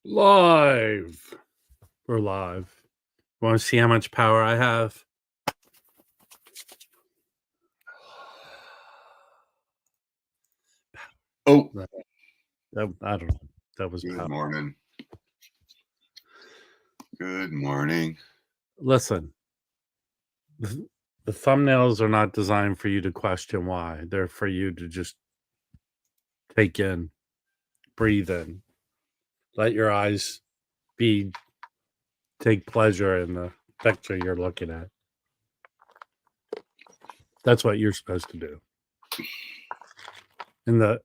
Live. We're live. Want to see how much power I have? Oh, I don't know. That was good power. morning. Good morning. Listen, the thumbnails are not designed for you to question why. They're for you to just take in, breathe in, let your eyes take pleasure in the picture you're looking at. That's what you're supposed to do. In the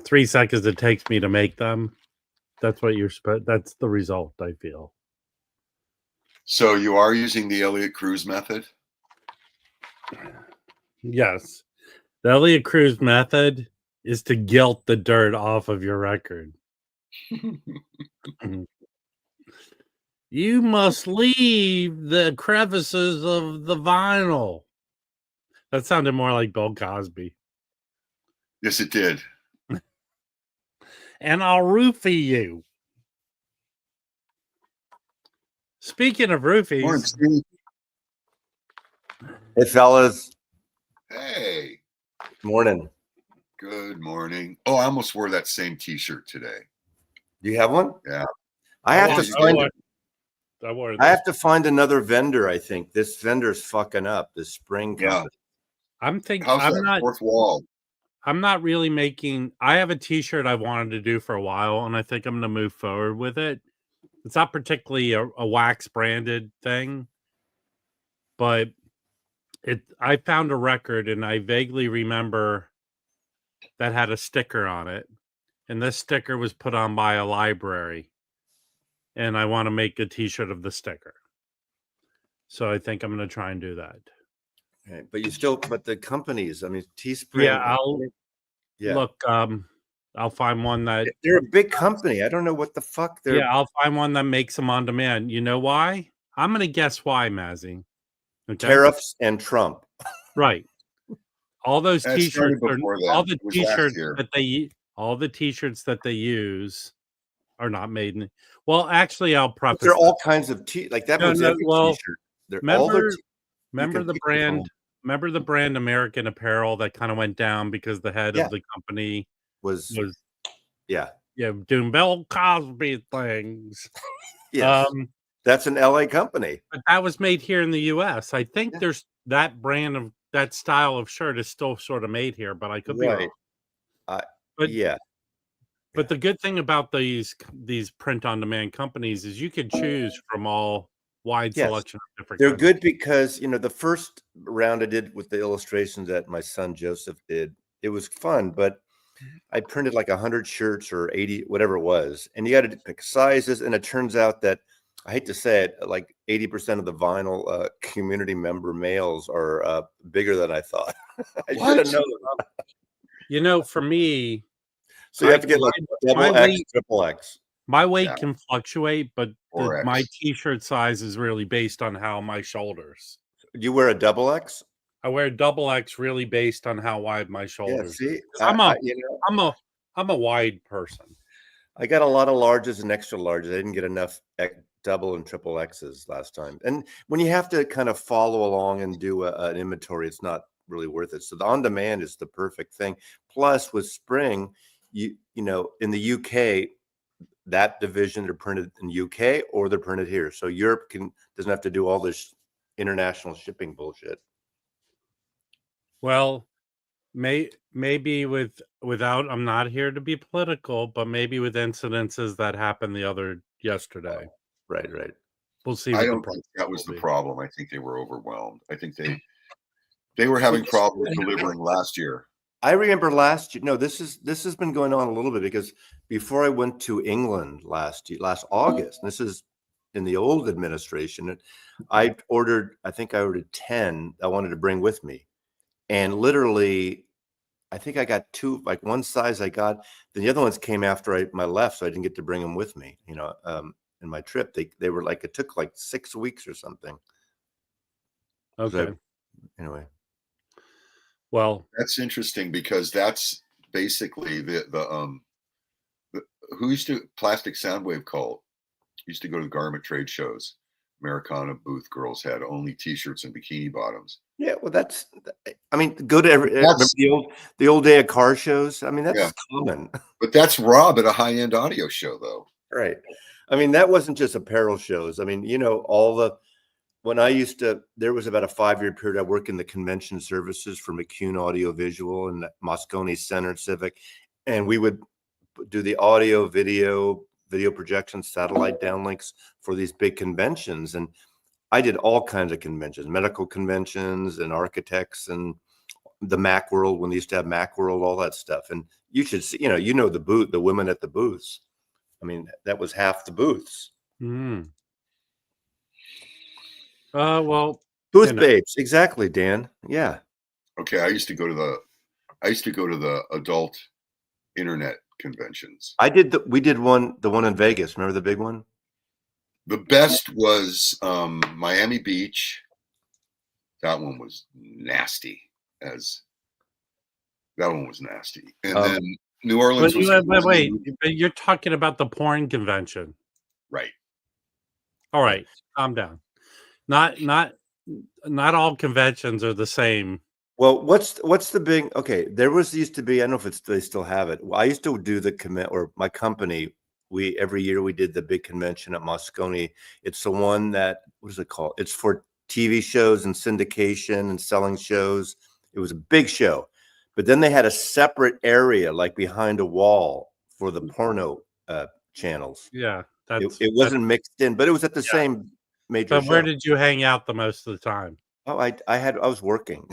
3 seconds it takes me to make them, that's what you're supposed. That's the result, I feel. So you are using the Elliott Cruz method? Yes. The Elliott Cruz method is to guilt the dirt off of your record. You must leave the crevices of the vinyl. That sounded more like Bill Cosby. Yes, it did. And I'll roofie you. Speaking of roofies. Morning, Steve. Hey, fellas. Hey. Morning. Good morning. Oh, I almost wore that same T-shirt today. Do you have one? Yeah. I have to find another vendor. I think this vendor's fucking up. This spring company. I'm thinking. How's that fourth wall? I'm not really making. I have a T-shirt I wanted to do for a while, and I think I'm going to move forward with it. It's not particularly a wax branded thing, but I found a record, and I vaguely remember that had a sticker on it, and this sticker was put on by a library, and I want to make a T-shirt of the sticker. So I think I'm going to try and do that. Okay, but the companies, I mean, Teespring. Yeah, look, I'll find one that they're a big company. I don't know what the fuck they're. Yeah, I'll find one that makes them on demand. You know why? I'm going to guess why, Mazzy. Okay? Tariffs and Trump. Right. All those T-shirts all the T-shirts that they use are not made in. Well, actually, I'll preface. There are all kinds of like that. No, was every T-shirt. Remember the brand. Remember the brand American Apparel that kind of went down because the head of the company was doing Bill Cosby things. Yes. That's an LA company. But that was made here in the US. I think there's that brand of that style of shirt is still sort of made here, but I could be wrong. But the good thing about these print on demand companies is you can choose from all wide selection of different. They're good because the first round I did with the illustrations that my son Joseph did, it was fun, but I printed like 100 shirts or 80, whatever it was, and you got to pick sizes, and it turns out that, I hate to say it, like 80% of the vinyl community member males are bigger than I thought. I should have known. For me, so you have to get like double X, triple X. My weight can fluctuate, but my T-shirt size is really based on how my shoulders. Do you wear a double X? I wear double X really based on how wide my shoulders. Yeah, see, I'm a wide person. I got a lot of larges and extra larges. I didn't get enough double and triple X's last time. And when you have to kind of follow along and do an inventory, it's not really worth it. So the on demand is the perfect thing. Plus, with spring, you know, in the UK, that division they're printed in UK or they're printed here. So Europe doesn't have to do all this international shipping bullshit. Well, maybe without, I'm not here to be political, but maybe with incidences that happened yesterday. Right. We'll see. I don't think that was the problem. I think they were overwhelmed. I think they were having problems delivering last year. I remember last year. No, this has been going on a little bit because before I went to England last August, and this is in the old administration, I think I ordered 10 I wanted to bring with me. And literally, I think I got 2, like one size I got, then the other ones came after my left, so I didn't get to bring them with me, in my trip. They were like, it took like 6 weeks or something. Okay. Anyway. Well, that's interesting because that's basically the who used to Plastic Soundwave Cult used to go to garment trade shows. Americana booth girls had only t-shirts and bikini bottoms. Yeah, well, I mean, go to remember That's the old day of car shows. I mean, yeah, that's common, but that's Rob at a high-end audio show, though. right? I mean, that wasn't just apparel shows. I mean, when I used to, there was about a 5-year period I worked in the convention services for McCune Audio Visual and Moscone Center Civic, and we would do the audio, video projection, satellite downlinks for these big conventions. And I did all kinds of conventions, medical conventions and architects and the Macworld when they used to have Macworld, all that stuff. And you should see, the women at the booths. I mean, that was half the booths. Well, Booth babes, exactly, Dan. Yeah. Okay, I used to go to the adult internet conventions. We did the one in Vegas. Remember the big one? The best was Miami Beach. That one was nasty. That one was nasty. And then New Orleans was wait. You're talking about the porn convention, right? All right, calm down. Not all conventions are the same. Well, what's the big? Okay, used to be. I don't know if they still have it. I used to do my company. Every year we did the big convention at Moscone. It's the one that, what is it called? It's for TV shows and syndication and selling shows. It was a big show, but then they had a separate area like behind a wall for the porno channels. Yeah, it wasn't mixed in, but it was at the same major. But where show. did you hang out the most of the time? Oh, I was working.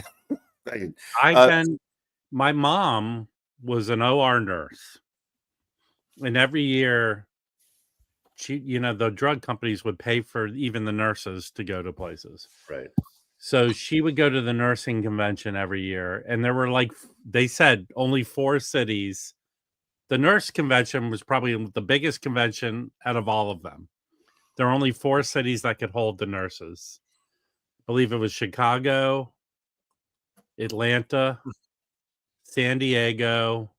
My mom was an OR nurse, and every year the drug companies would pay for even the nurses to go to places. Right. So she would go to the nursing convention every year, and there were, like they said, only 4 cities. The nurse convention was probably the biggest convention out of all of them. There were only 4 cities that could hold the nurses. I believe it was Chicago, Atlanta, San Diego,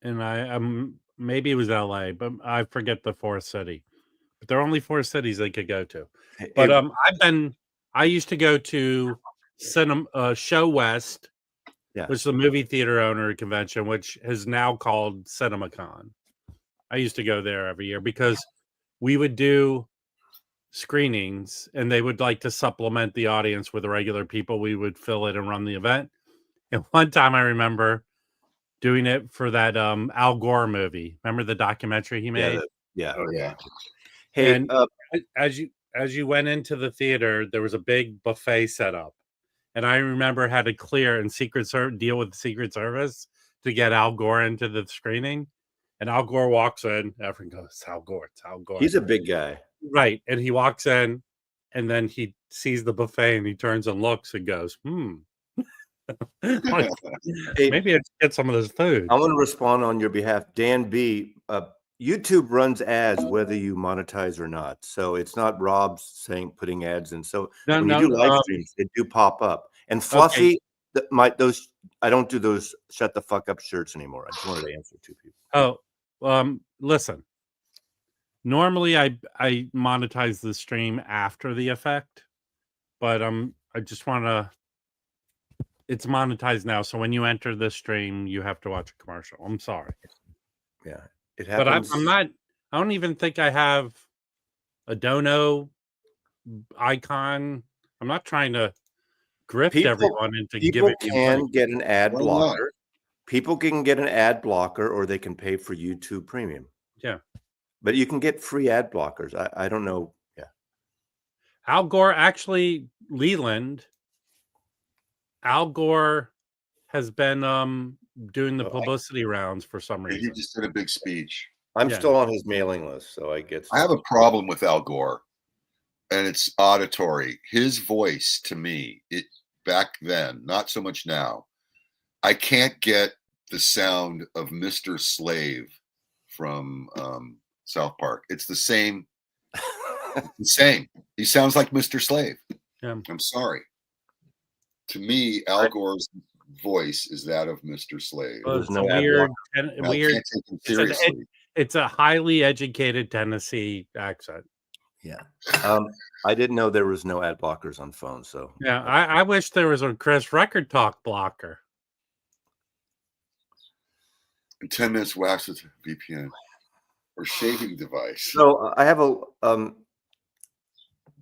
and maybe it was LA, but I forget the 4th city. But there are only 4 cities they could go to. But I used to go to Show West, which is the movie theater owner convention, which is now called CinemaCon. I used to go there every year because we would do screenings, and they would like to supplement the audience with the regular people. We would fill it and run the event. And one time I remember doing it for that Al Gore movie. Remember the documentary he made? Yeah. Oh yeah. Hey, and as you went into the theater, there was a big buffet set up, and I remember had to clear and deal with the Secret Service to get Al Gore into the screening. And Al Gore walks in. Everyone goes, "It's Al Gore. It's Al Gore." He's a big guy, right? And he walks in, and then he sees the buffet, and he turns and looks and goes, like, maybe I get some of this food. I want to respond on your behalf. Dan B, YouTube runs ads whether you monetize or not. So it's not Rob's putting ads in. So when you do live streams, they do pop up. And Fluffy, I don't do those shut the fuck up shirts anymore. I just wanted to answer 2 people. Listen. Normally I monetize the stream after the effect, but I just want to. It's monetized now, so when you enter the stream, you have to watch a commercial. I'm sorry. Yeah, it happens. But I'm not. I don't even think I have a dono icon. I'm not trying to grift everyone into giving. People can get an ad blocker. People can get an ad blocker, or they can pay for YouTube Premium. Yeah, but you can get free ad blockers. I don't know. Yeah, Al Gore actually, Leland. Al Gore has been doing the publicity rounds for some reason. He just did a big speech. I'm still on his mailing list, so I get. I have a problem with Al Gore, and it's auditory. His voice, to me, back then, not so much now. I can't get the sound of Mr. Slave from South Park. It's the same. It's the same. He sounds like Mr. Slave. Yeah. I'm sorry. To me, Al Gore's voice is that of Mr. Slade. Well, It's no a ad weird, I weird. can't take him It's, seriously. it's a highly educated Tennessee accent. Yeah. I didn't know there was no ad blockers on phones. So Yeah, I wish there was a Chris Record Talk blocker. 10 minutes wax with VPN or shaving device. So I have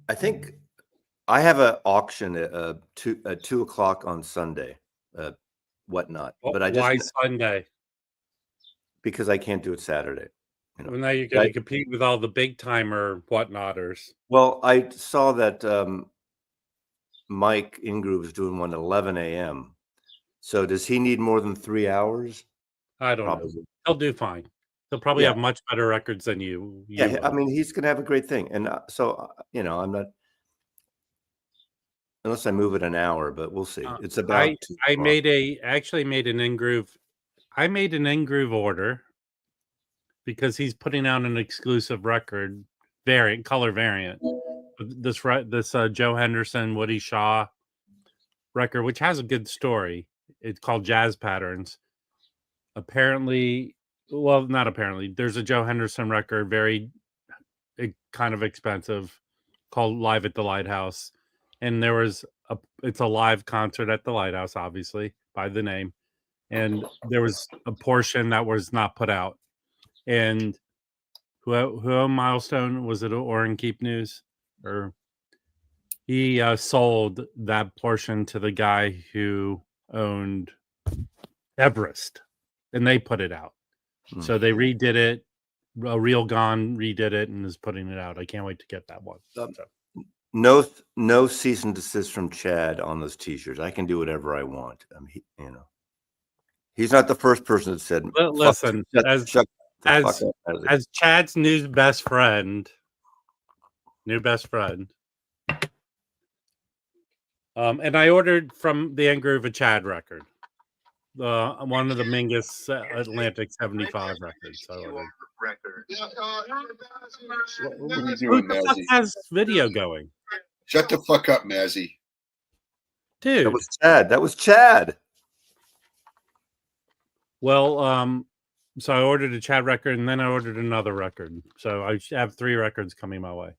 I think I have an auction at 2:00 on Sunday, whatnot. But I Why just Sunday? because I can't do it Saturday. You know. Well, now you're going to compete with all the big timer whatnotters. Well, I saw that Mike Ingroove is doing one at 11 a.m. So does he need more than 3 hours? I don't know. He'll do fine. He'll probably have much better records than you. Yeah, I will. mean, he's going to have a great thing. And so, I'm not, unless I move it an hour, but we'll see. It's about. I actually made an Ingroove. I made an Ingroove order because he's putting out an exclusive record color variant. This Joe Henderson, Woody Shaw record, which has a good story. It's called Jazz Patterns. Apparently, well, not apparently. There's a Joe Henderson record, very kind of expensive, called Live at the Lighthouse, and it's a live concert at the Lighthouse, obviously by the name, and there was a portion that was not put out. And who owned Milestone? Was it Oren Keep News? Or he sold that portion to the guy who owned Everest, and they put it out. So they redid it. Real Gone redid it and is putting it out. I can't wait to get that one. No cease and desist from Chad on those T-shirts. I can do whatever I want. I mean, he's not the first person that said. Listen, as Chad's new best friend. And I ordered from the Ingroove a Chad record, one of the Mingus Atlantic 75 records. I ordered. What are you Who doing, the fuck Mazzy? has video going? Shut the fuck up, Mazzy. Dude. That was Chad. Well, so I ordered a Chad record and then I ordered another record. So I have 3 records coming my way.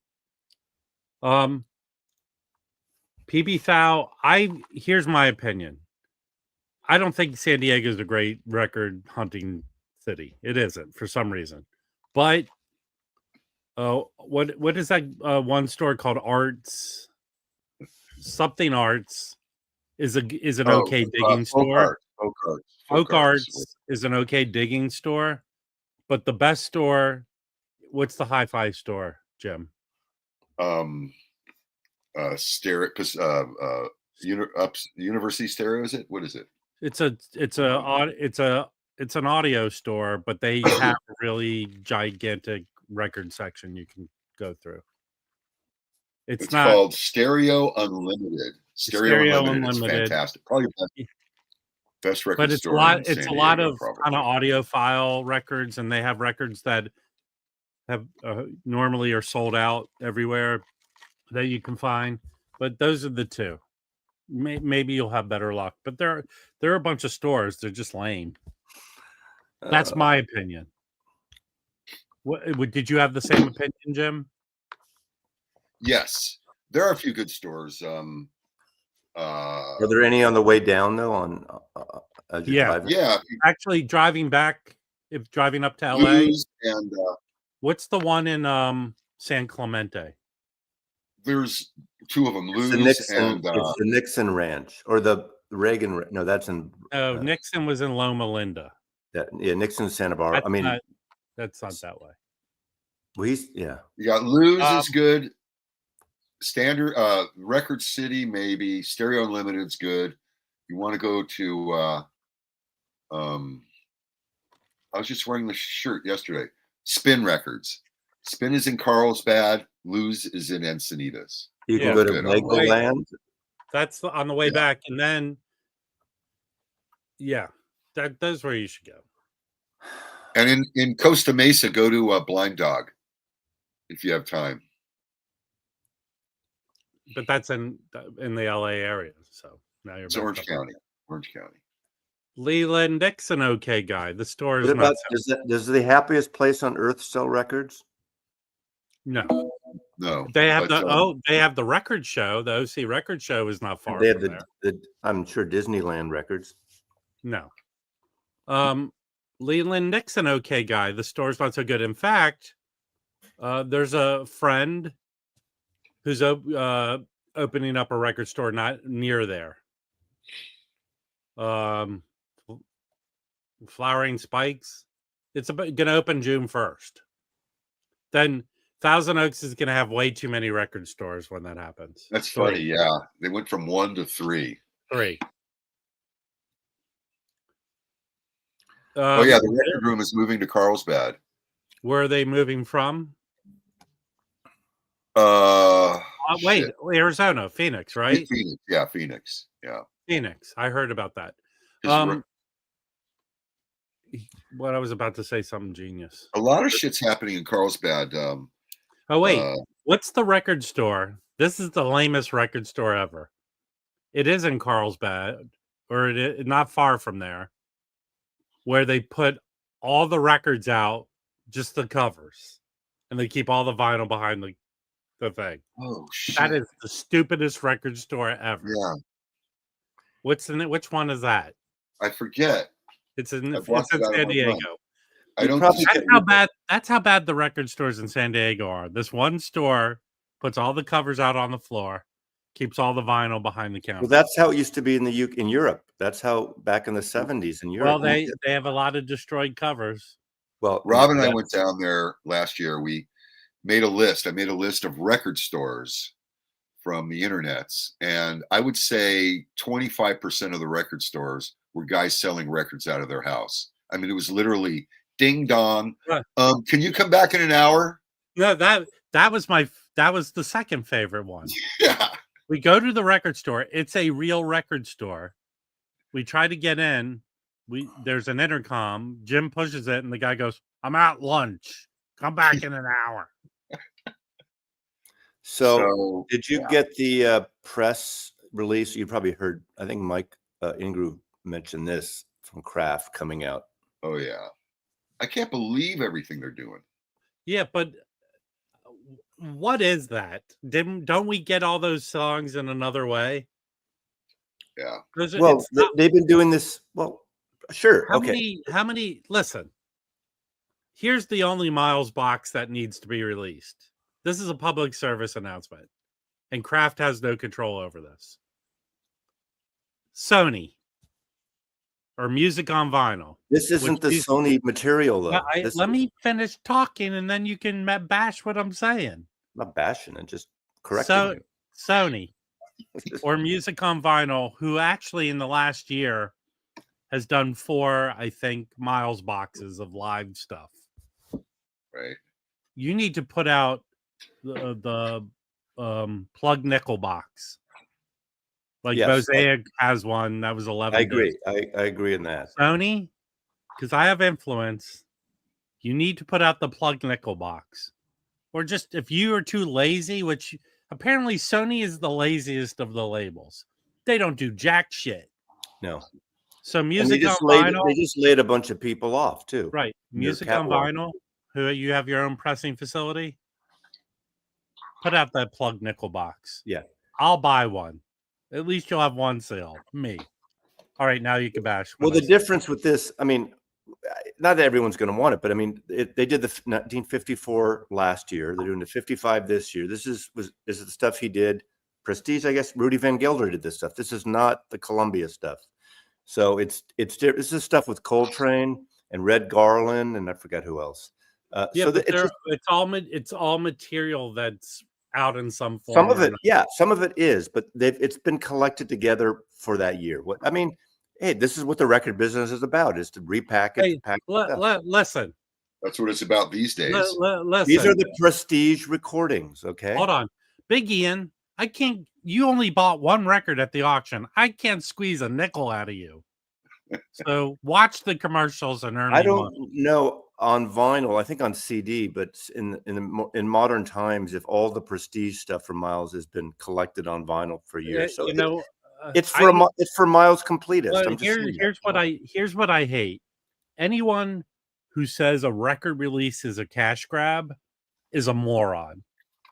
PB Thou, here's my opinion. I don't think San Diego is a great record hunting city. It isn't for some reason. But what is that one store called Arts? Something Arts is an okay digging store. Folk Arts is an okay digging store, but the best store, what's the hi-fi store, Jim? University Stereo, is it? What is it? It's an audio store, but they have a really gigantic record section you can go through. It's not called Stereo Unlimited. Stereo Unlimited. It's fantastic. Probably best record store. But it's a lot of kind of audiophile records, and they have records that have normally are sold out everywhere that you can find. But those are the 2. Maybe you'll have better luck. But there are a bunch of stores. They're just lame. That's my opinion. Did you have the same opinion, Jim? Yes, there are a few good stores. Are there any on the way down though? Yeah. Actually, driving up to LA, and what's the one in San Clemente? There's 2 of them. It's the Nixon Ranch or the Reagan. No, that's in. Nixon was in Loma Linda. Nixon, Santa Barbara. That's not that way. Well, You got Lou's is good. Standard Record City, maybe. Stereo Unlimited's good. You want to go to I was just wearing the shirt yesterday. Spin Records. Spin is in Carlsbad. Lou's is in Encinitas. You can go to Legoland. That's on the way back, and then that's where you should go. And in Costa Mesa, go to Blind Dog if you have time. But that's in the LA area, so now you're It's Orange County. Orange County. Leland, Nick's an okay guy. The store is What not about so. does the happiest place on earth sell records? No. No, They have but, they have the record show. The OC record show is not far They have from there. I'm sure Disneyland records. No. Leland, Nick's an okay guy. The store's not so good. In fact, there's a friend who's opening up a record store not near there. Flowering Spikes. It's going to open June 1st. Then Thousand Oaks is going to have way too many record stores when that happens. that's funny. Yeah, they went from 1 to 3. 3. Oh yeah, the record room is moving to Carlsbad. Where are they moving from? Wait, Shit. Arizona, Phoenix, right? Phoenix, yeah, Phoenix, yeah. Phoenix. I heard about that. What I was about to say, something genius. A lot of shit's happening in Carlsbad. Oh wait, what's the record store? This is the lamest record store ever. It is in Carlsbad, or it is not far from there, where they put all the records out, just the covers, and they keep all the vinyl behind the thing. Oh shit! That is the stupidest record store ever. Yeah. Which one is that? I forget. It's in San Diego. I don't. That's how bad the record stores in San Diego are. This one store puts all the covers out on the floor, keeps all the vinyl behind the counter. Well, that's how it used to be in Europe. That's how back in the 70s in Europe. Well, they have a lot of destroyed covers. Well, Rob and I went down there last year. We made a list. I made a list of record stores from the internets, and I would say 25% of the record stores were guys selling records out of their house. I mean, it was literally ding dong. Can you come back in an hour? No, that was the second favorite one. Yeah. We go to the record store. It's a real record store. We try to get in. There's an intercom. Jim pushes it, and the guy goes, "I'm at lunch. Come back in an hour." So did you get the press release? You probably heard. I think Mike Ingram mentioned this from Kraft coming out. Oh yeah, I can't believe everything they're doing. Yeah, but what is that? Don't we get all those songs in another way? Yeah. Well, they've been doing this. Well, sure. How many? Listen, here's the only Miles box that needs to be released. This is a public service announcement, and Kraft has no control over this. Sony or music on vinyl. This isn't the Sony material, though. Let me finish talking, and then you can bash what I'm saying. I'm not bashing it, just correcting you. Sony or music on vinyl, who actually in the last year has done 4, I think, Miles boxes of live stuff. Right. You need to put out the plug nickel box. Like Mosaic has one that was 11. I agree. I agree in that. Sony, because I have influence, you need to put out the plug nickel box. Or just if you are too lazy, which apparently Sony is the laziest of the labels. They don't do jack shit. No. So music on vinyl. They just laid a bunch of people off too. Right. Music on vinyl. Who you have your own pressing facility. Put out that plug nickel box. Yeah. I'll buy one. At least you'll have one sale. Me. All right, now you can bash. Well, the difference with this, I mean, not that everyone's going to want it, but I mean, they did the 1954 last year. They're doing the 55 this year. This is the stuff he did. Prestige, I guess. Rudy Van Gelder did this stuff. This is not the Columbia stuff. So this is stuff with Coltrane and Red Garland, and I forgot who else. Yeah, so it's all material that's out in some form. Some of it, some of it is, but it's been collected together for that year. I mean, hey, this is what the record business is about: is to repackage. Listen, that's what it's about these days. These are the Prestige recordings. Okay, hold on, Big Ian. I can't. You only bought one record at the auction. I can't squeeze a nickel out of you. So watch the commercials and earn. I don't know on vinyl. I think on CD, but in modern times, if all the Prestige stuff from Miles has been collected on vinyl for years, so It's for Miles Completist. Well, I'm just saying here's what I hate. Anyone who says a record release is a cash grab is a moron.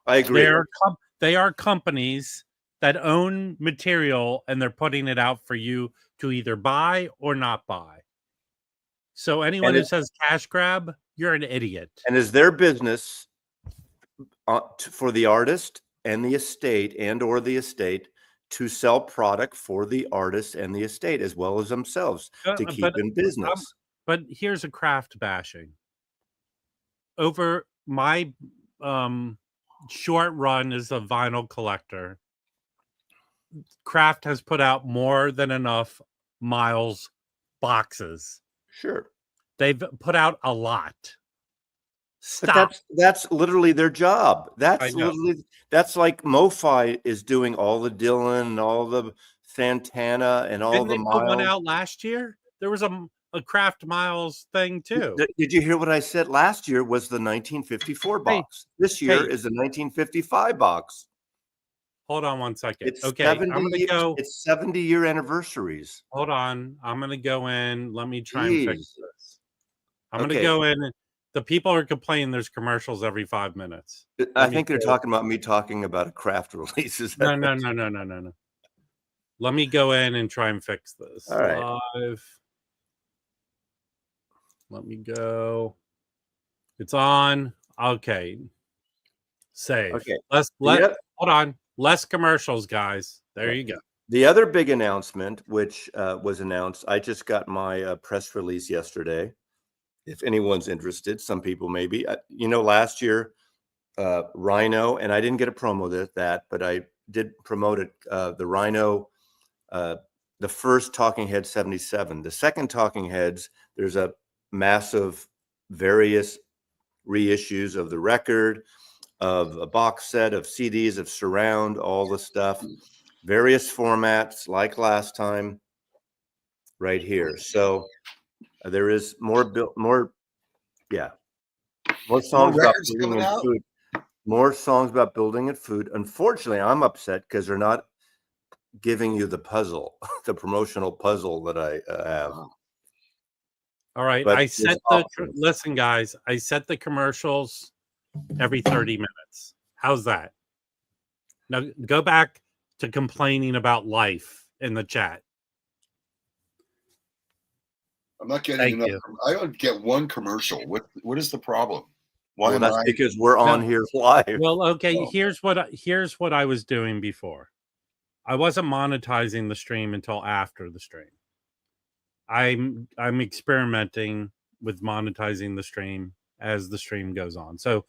I agree. They are companies that own material and they're putting it out for you to either buy or not buy. So anyone who says cash grab, you're an idiot. And is their business for the artist and the estate or the estate to sell product for the artist and the estate as well as themselves to keep in business. But here's a craft bashing. Over my short run as a vinyl collector, Kraft has put out more than enough Miles boxes. Sure. They've put out a lot. Stop. But that's literally their job. That's like MoFi is doing all the Dylan and all the Santana and all the Miles. Put one out last year? There was a Kraft Miles thing too. Did you hear what I said? Last year was the 1954 box. This year is the 1955 box. Hold on one second. It's okay, I'm gonna go. It's 70-year anniversaries. Hold on. I'm gonna go in. Let me try and fix this. I'm gonna go in. The people are complaining there's commercials every 5 minutes. I think they're talking about me talking about a Kraft release. No. Let me go in and try and fix this. All right. Live. Let me go. It's on. Okay. Save. Okay. Hold on. Less commercials, guys. There you go. The other big announcement, which was announced, I just got my press release yesterday. If anyone's interested, some people maybe. Last year, Rhino, and I didn't get a promo but I did promote it. The Rhino, the first Talking Head 77. The second Talking Heads, there's a massive various reissues of the record, of a box set of CDs, of surround, all the stuff, various formats like last time right here. So there is more songs about building and food. More songs about building and food. Unfortunately, I'm upset because they're not giving you the puzzle, the promotional puzzle that I have. All right. Listen, guys, I set the commercials every 30 minutes. How's that? Now go back to complaining about life in the chat. I'm not getting enough. I don't get one commercial. What is the problem? Why? That's because we're on here live. Well, okay. Here's what I was doing before. I wasn't monetizing the stream until after the stream. I'm experimenting with monetizing the stream as the stream goes on. So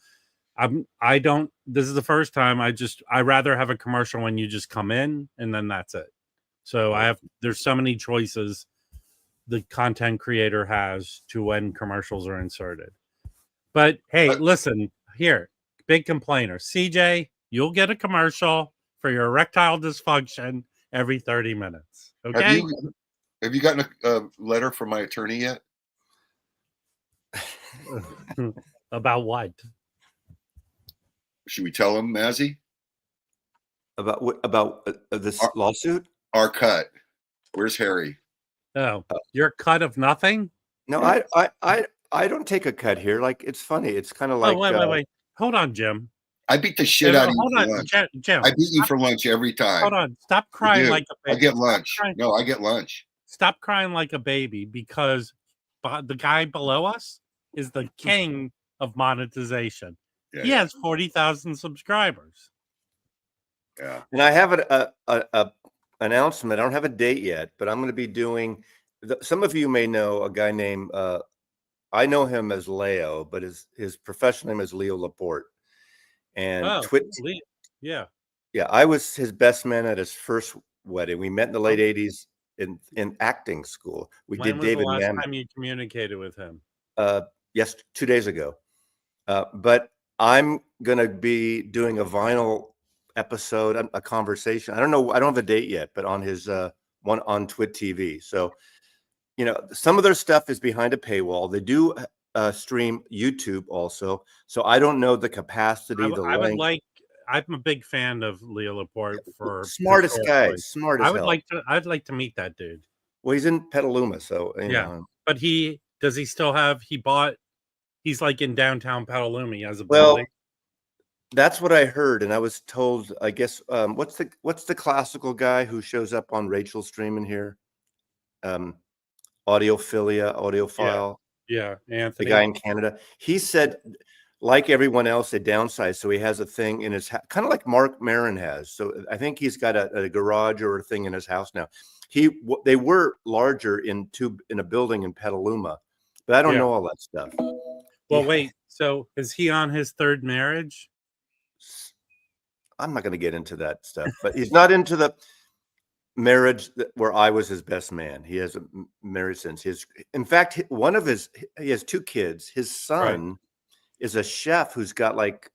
this is the first time I rather have a commercial when you just come in and then that's it. So there's so many choices the content creator has to when commercials are inserted. But hey, listen here, big complainer. CJ, you'll get a commercial for your erectile dysfunction every 30 minutes. Okay. Have you gotten a letter from my attorney yet? About what? Should we tell him, Mazzy? About what? About this lawsuit? Our cut. Where's Harry? Oh, your cut of nothing? No, I don't take a cut here. Like, it's funny. It's kind of like. Wait. Hold on, Jim. I beat the shit out of you. Hold on, Jim. I beat you for lunch every time. Hold on. Stop crying like a baby. I get lunch. No, I get lunch. Stop crying like a baby because the guy below us is the king of monetization. Yeah, he has 40,000 subscribers. Yeah. And I have an announcement. I don't have a date yet, but I'm going to be doing. Some of you may know a guy named. I know him as Leo, but his professional name is Lao Leaport. And yeah, I was his best man at his first wedding. We met in the late '80s in acting school. When did David was the last time you communicated with him? Yes, 2 days ago. But I'm going to be doing a vinyl episode, a conversation. I don't know. I don't have a date yet, but on his one on Twit TV. So, some of their stuff is behind a paywall. They do stream YouTube also. So I don't know the capacity, the length. I'm a big fan of Leo Laporte for Smartest guy, historically. smart as hell. I'd like to meet that dude. Well, he's in Petaluma, so you Yeah. know. But he still have he's like in downtown Petaluma. He has a Well, building. that's what I heard, and I was told. I guess what's the classical guy who shows up on Rachel's stream in here? Audiophile. Yeah, The Anthony. guy in Canada. He said, like everyone else, they downsized, so he has a thing in his kind of like Mark Maron has. So I think he's got a garage or a thing in his house now. They were larger in a building in Petaluma, but I don't know all that stuff. Well, wait. So is he on his third marriage? I'm not going to get into that stuff, but he's not into the marriage where I was his best man. He has married since in fact, he has 2 kids. His son is a chef who's got like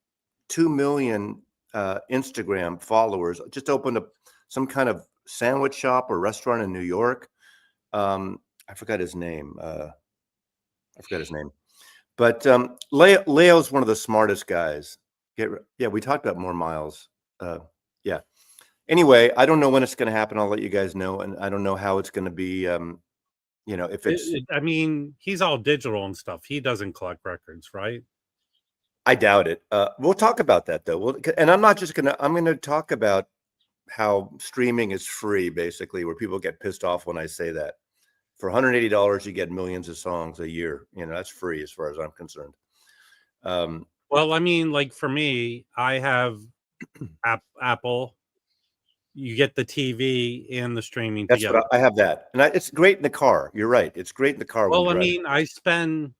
2 million Instagram followers. Just opened up some kind of sandwich shop or restaurant in New York. I forgot his name. But Leo's one of the smartest guys. We talked about more miles. Anyway, I don't know when it's going to happen. I'll let you guys know, and I don't know how it's going to be. If it's. I mean, he's all digital and stuff. He doesn't collect records, right? I doubt it. We'll talk about that though. And I'm not just gonna. I'm going to talk about how streaming is free, basically, where people get pissed off when I say that. For $180, you get millions of songs a year. That's free as far as I'm concerned. Well, I mean, like for me, I have Apple. You get the TV and the streaming That's together. what I have that, and it's great in the car. You're right. It's great in the car. Well, I mean, I spend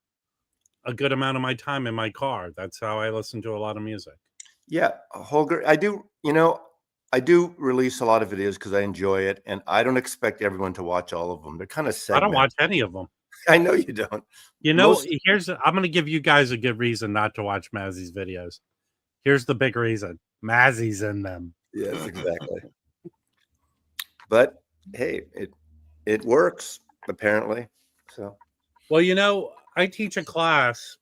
a good amount of my time in my car. That's how I listen to a lot of music. Yeah, Holger, I do. I do release a lot of videos because I enjoy it, and I don't expect everyone to watch all of them. They're kind of segmented. I don't watch any of them. I know you don't. I'm going to give you guys a good reason not to watch Mazzy's videos. Here's the big reason. Mazzy's in them. Yes, exactly. But hey, it works apparently. So, well, I teach a class.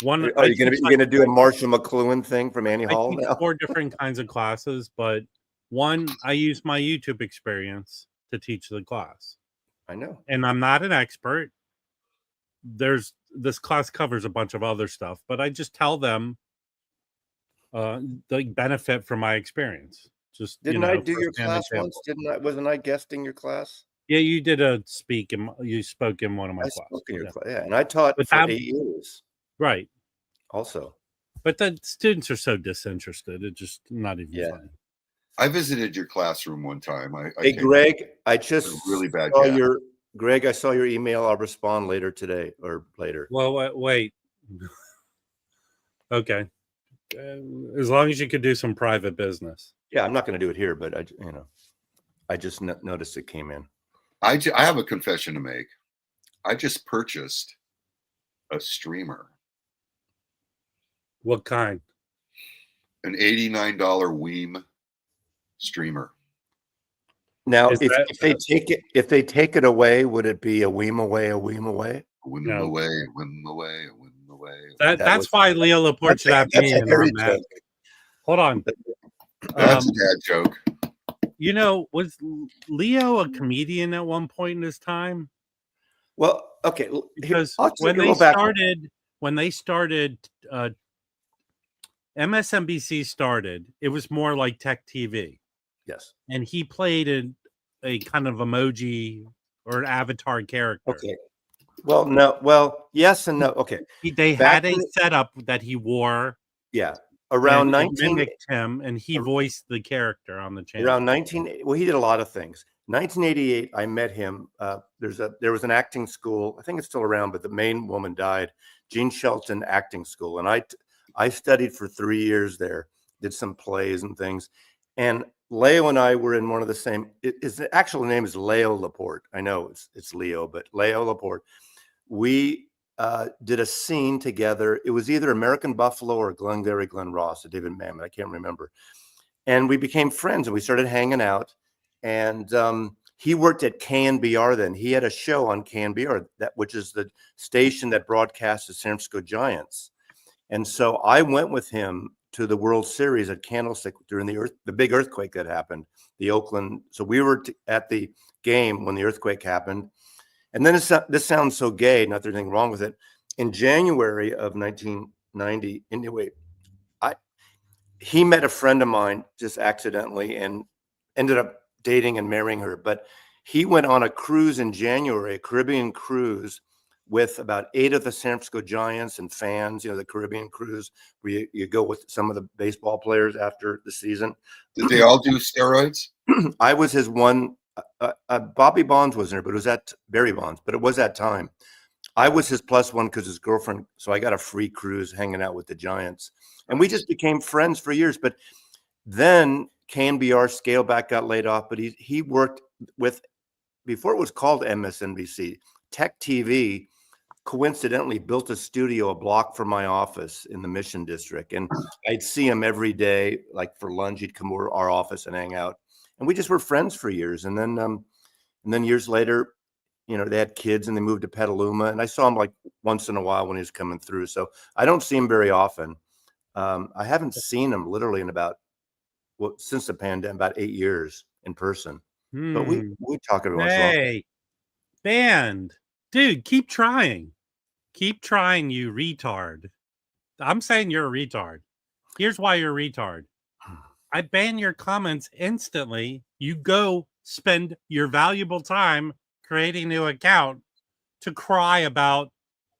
Are you going to do a Marshall McLuhan thing from Annie Hall? I teach 4 different kinds of classes, but one, I use my YouTube experience to teach the class. I know, and I'm not an expert. This class covers a bunch of other stuff, but I just tell them the benefit from my experience. Just didn't I do your class once? Wasn't I guesting your class? Yeah, you did you spoke in one of my classes. Yeah, and I taught for 8 years. Right. Also, but the students are so disinterested. It's just not even funny. I visited your classroom one time. Hey, Greg, I just really bad. Greg, I saw your email. I'll respond later today or later. Well, wait. Okay. As long as you could do some private business. Yeah, I'm not going to do it here, but I just noticed it came in. I have a confession to make. I just purchased a streamer. What kind? An $89 Weem streamer. Now, if they take it away, would it be a Weem away, a Weem away? A Weem away, a Weem away, a Weem away. That's why Leo Laporte should have me in on that. Hold on. That's a dad joke. Was Leo a comedian at one point in his time? Well, okay. Because when they started, MSNBC started, it was more like tech TV. Yes. And he played a kind of emoji or an avatar character. Okay. Well, no. Well, yes and no. Okay. They had a setup that he wore. Yeah. Around 19 mimicked him, and he voiced the character on the channel. Around he did a lot of things. 1988, I met him. There was an acting school. I think it's still around, but the main woman died. Jean Shelton Acting School, and I studied for 3 years there. Did some plays and things, and Leo and I were in one of the same. His actual name is Lao Leaport. I know it's Leo, but Lao Leaport. We did a scene together. It was either American Buffalo or Glengarry Glen Ross or David Mamet. I can't remember. And we became friends and we started hanging out. And he worked at KNBR then. He had a show on KNBR, which is the station that broadcasts the San Francisco Giants. And so I went with him to the World Series at Candlestick during the big earthquake that happened. The Oakland. So we were at the game when the earthquake happened. And then this sounds so gay, not there's anything wrong with it. In January of 1990, anyway, he met a friend of mine just accidentally and ended up dating and marrying her. But he went on a cruise in January, a Caribbean cruise, with about 8 of the San Francisco Giants and fans, the Caribbean cruise, where you go with some of the baseball players after the season. Did they all do steroids? I was his one. Bobby Bonds wasn't there, but it was at Barry Bonds, but it was that time. I was his plus one because his girlfriend, so I got a free cruise hanging out with the Giants. And we just became friends for years. But then KNBR Scaleback got laid off, but he worked with, before it was called MSNBC, Tech TV coincidentally built a studio a block from my office in the Mission District. And I'd see him every day, like for lunch, he'd come over our office and hang out. And we just were friends for years. And then years later, they had kids and they moved to Petaluma. And I saw him like once in a while when he was coming through. So I don't see him very often. I haven't seen him literally in since the pandemic, about 8 years in person. But we talk every once in a while. Hey, band. Dude, keep trying. Keep trying, you retard. I'm saying you're a retard. Here's why you're a retard. I ban your comments instantly. You go spend your valuable time creating a new account to cry about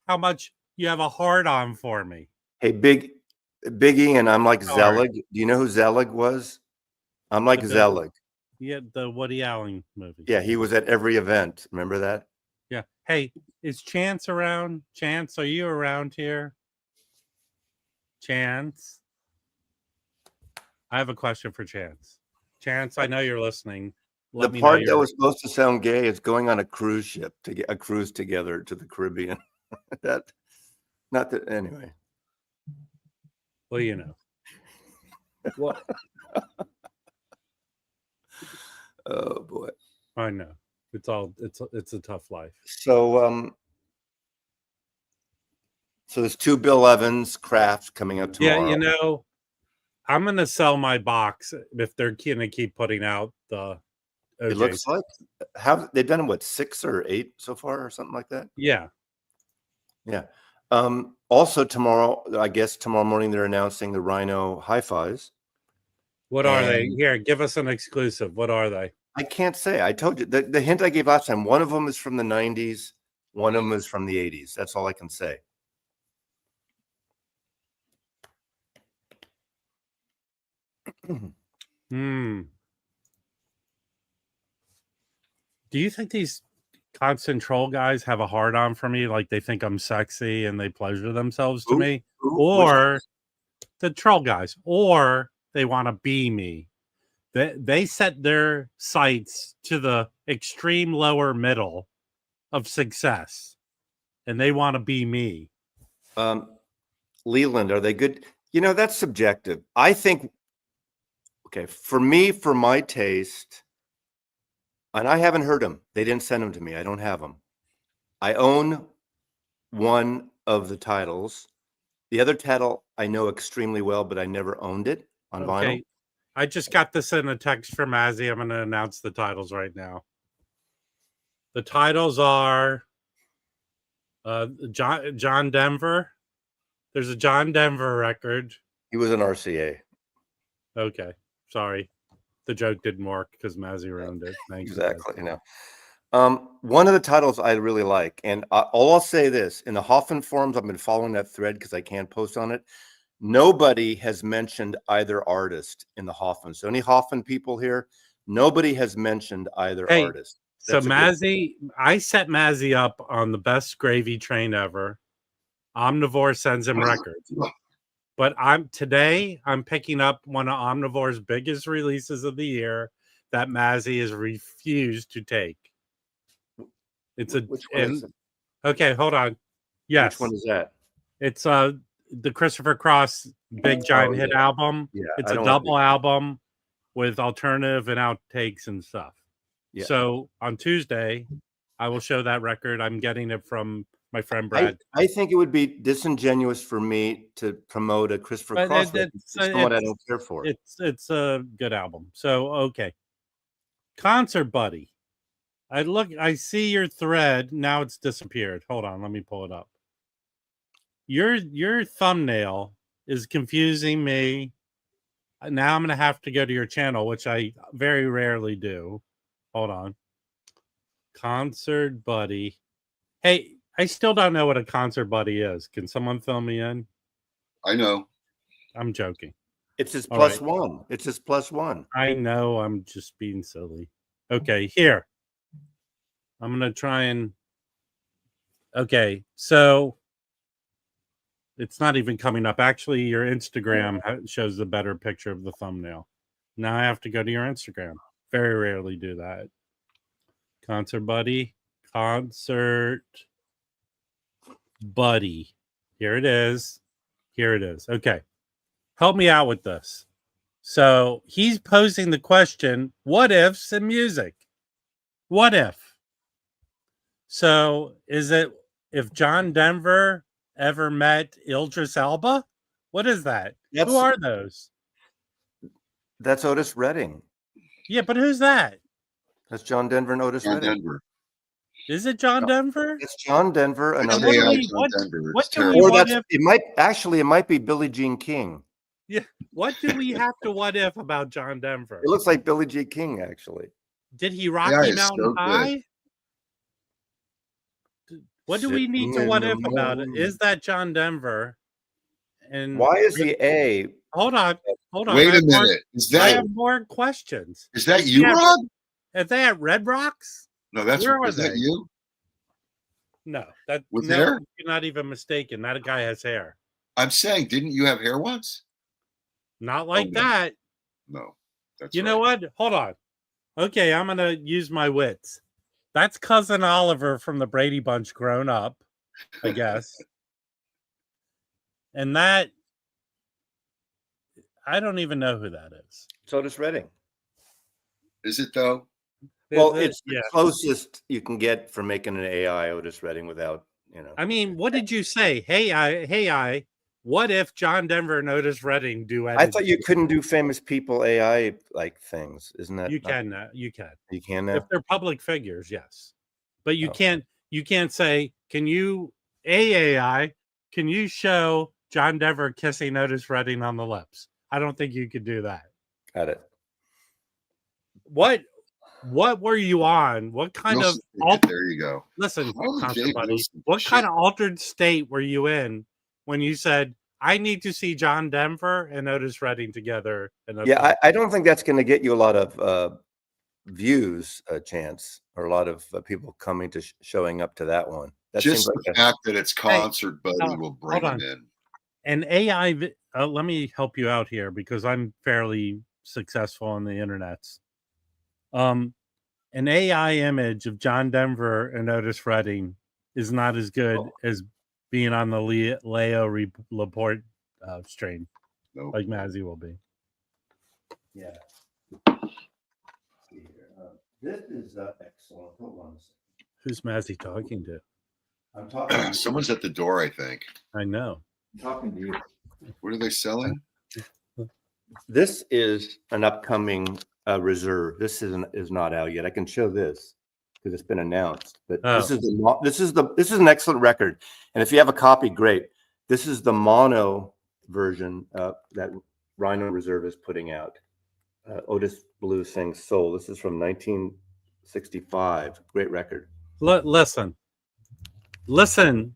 how much you have a hard-on for me. Hey, Biggie, and I'm like Zelig. Do you know who Zelig was? I'm like Zelig. Yeah, the Woody Allen movie. Yeah, he was at every event. Remember that? Yeah. Hey, is Chance around? Chance, are you around here? Chance? I have a question for Chance. Chance, I know you're listening. The part that was supposed to sound gay is going on a cruise ship to get a cruise together to the Caribbean. Anyway. Well, What? Oh boy. I know. It's a tough life. So there's 2 Bill Evans crafts coming up tomorrow. Yeah, I'm gonna sell my box if they're gonna keep putting out the OJ. It looks like they've done 6 or 8 so far or something like that. Yeah. Also tomorrow morning they're announcing the Rhino hi-fis. What are they? Here, give us an exclusive. What are they? I can't say. I told you the hint I gave last time. One of them is from the 90s. One of them is from the 80s. That's all I can say. Do you think these constant troll guys have a hard on for me? Like they think I'm sexy and they pleasure themselves to me? Or the troll guys, or they want to be me. They set their sights to the extreme lower middle of success, and they want to be me. Leland, are they good? That's subjective. I think, okay, for me, for my taste, and I haven't heard them. They didn't send them to me. I don't have them. I own one of the titles. The other title I know extremely well, but I never owned it on vinyl. I just got this in a text from Azzy. I'm going to announce the titles right now. The titles are John Denver. There's a John Denver record. He was an RCA. Okay. Sorry. The joke didn't work because Mazzy ruined it. Thanks. Exactly. One of the titles I really like, and I'll say this, in the Hoffman forums, I've been following that thread because I can't post on it. Nobody has mentioned either artist in the Hoffman. So any Hoffman people here, nobody has mentioned either artist. So Mazzy, I set Mazzy up on the best gravy train ever. Omnivore sends him records. But I'm picking up one of Omnivore's biggest releases of the year that Mazzy has refused to take. Which one is it? Okay, hold on. Yes. Which one is that? It's the Christopher Cross Big Giant Hit album. Yeah, it's a double album with alternative and outtakes and stuff. Yeah. So on Tuesday, I will show that record. I'm getting it from my friend Brad. I think it would be disingenuous for me to promote a Christopher But Cross record for someone I don't care for. It's a good album. So okay. Concert Buddy. I see your thread. Now it's disappeared. Hold on, let me pull it up. Your thumbnail is confusing me. Now I'm gonna have to go to your channel, which I very rarely do. Hold on. Concert Buddy. Hey, I still don't know what a Concert Buddy is. Can someone fill me in? I know. I'm joking. It's his All plus right. one. It's his plus one. I know. I'm just being silly. Okay, here. I'm gonna try and. Okay, so it's not even coming up. Actually, your Instagram shows a better picture of the thumbnail. Now I have to go to your Instagram. Very rarely do that. Concert Buddy. Concert Buddy. Here it is. Here it is. Okay. Help me out with this. So he's posing the question, what ifs in music? What if? So is it if John Denver ever met Idris Elba? What is that? Who are those? That's Otis Redding. Yeah, but who's that? That's John Denver and Otis Redding. Denver. Is it John Denver? It's John Denver and It's Otis AI Redding. John Denver. What It's do we terrible. Or what that's if? it might be Billie Jean King. Yeah. What do we have to what if about John Denver? It looks like Billie Jean King, actually. Did he Yeah, Rocky it's Mountain so good. High? What do we need to Sitting what in if the about it? morning. Is that John Denver? And Why is he A? hold on. Wait a minute. Is I that have more questions. you, Rob? Are they at Red Rocks? No, that's Where are is that they? you? No, that With no, hair? you're not even mistaken. That guy has hair. I'm saying, didn't you have hair once? Not like no. that. No. That's You know what? Hold on. Okay, I'm gonna use my wits. That's cousin Oliver from the Brady Bunch grown up, I guess. And that I don't even know who that is. It's Otis Redding. Is it though? Well, Is it? it's the closest you can get for making an AI Otis Redding without, I mean, what did you say? Hey, I. What if John Denver and Otis Redding duetted? I thought you couldn't do famous people AI like things, isn't that? You can now. You can. You can now. If they're public figures, yes. But you Oh. can't. You can't say, "Can you AI? Can you show John Denver kissing Otis Redding on the lips?" I don't think you could do that. Got it. What were you on? What kind of there you go. listen, Oh, Concert Dave Buddy, Wilson. what Shit. kind of altered state were you in when you said, I need to see John Denver and Otis Redding together? Yeah, I don't think that's going to get you a lot of views, Chance, or a lot of people coming to showing up to that one. That Just seems the like fact that it's Concert Buddy will bring hold him on. in. And AI, let me help you out here because I'm fairly successful on the internets. An AI image of John Denver and Otis Redding is not as good as being on the Lao Leaport stream, like Mazzy will be. Yeah. This is excellent. Hold on a second. Who's Mazzy talking to? I'm talking. Someone's at the door, I think. I know. I'm talking to you. What are they selling? This is an upcoming reserve. This is not out yet. I can show this because it's been announced. But this is an excellent record. And if you have a copy, great. This is the mono version that Rhino Reserve is putting out. Otis Blue sings Soul. This is from 1965. Great record. Listen,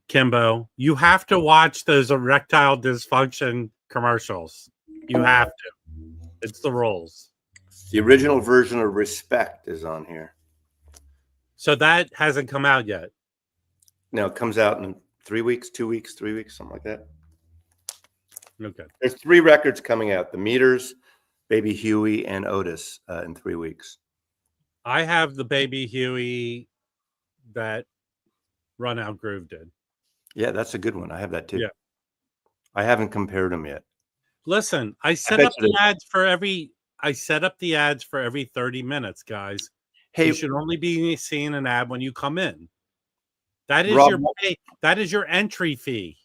Kimbo. You have to watch those erectile dysfunction commercials. You have to. It's the rules. The original version of Respect is on here. So that hasn't come out yet. No, it comes out in 3 weeks, 2 weeks, 3 weeks, something like that. Okay. There's 3 records coming out: The Meters, Baby Huey, and Otis in 3 weeks. I have the Baby Huey that Run Out Groove did. Yeah, that's a good one. I have that too. Yeah. I haven't compared them yet. Listen, I set up the ads for every 30 minutes, guys. Hey, you should only be seeing an ad when you come in. That is Rob, your pay. That is your entry fee.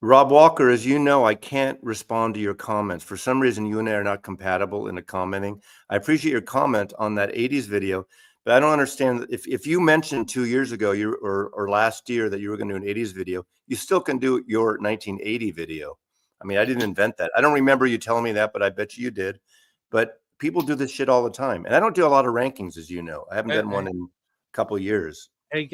Rob Walker, as you know, I can't respond to your comments. For some reason, you and I are not compatible in the commenting. I appreciate your comment on that 80s video, but I don't understand if you mentioned 2 years ago or last year that you were going to do an 80s video, you still can do your 1980 video. I mean, I didn't invent that. I don't remember you telling me that, but I bet you did. But people do this shit all the time. And I don't do a lot of rankings, as you know. I haven't done one in a couple of years. Hey,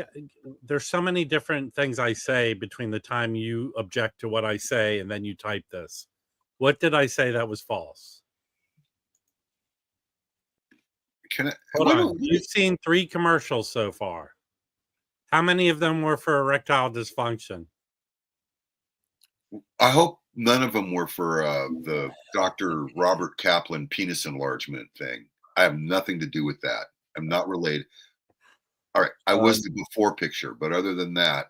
there's so many different things I say between the time you object to what I say and then you type this. What did I say that was false? Hold on. You've seen 3 commercials so far. How many of them were for erectile dysfunction? I hope none of them were for the Dr. Robert Kaplan penis enlargement thing. I have nothing to do with that. I'm not related. All right. I was the before picture, but other than that,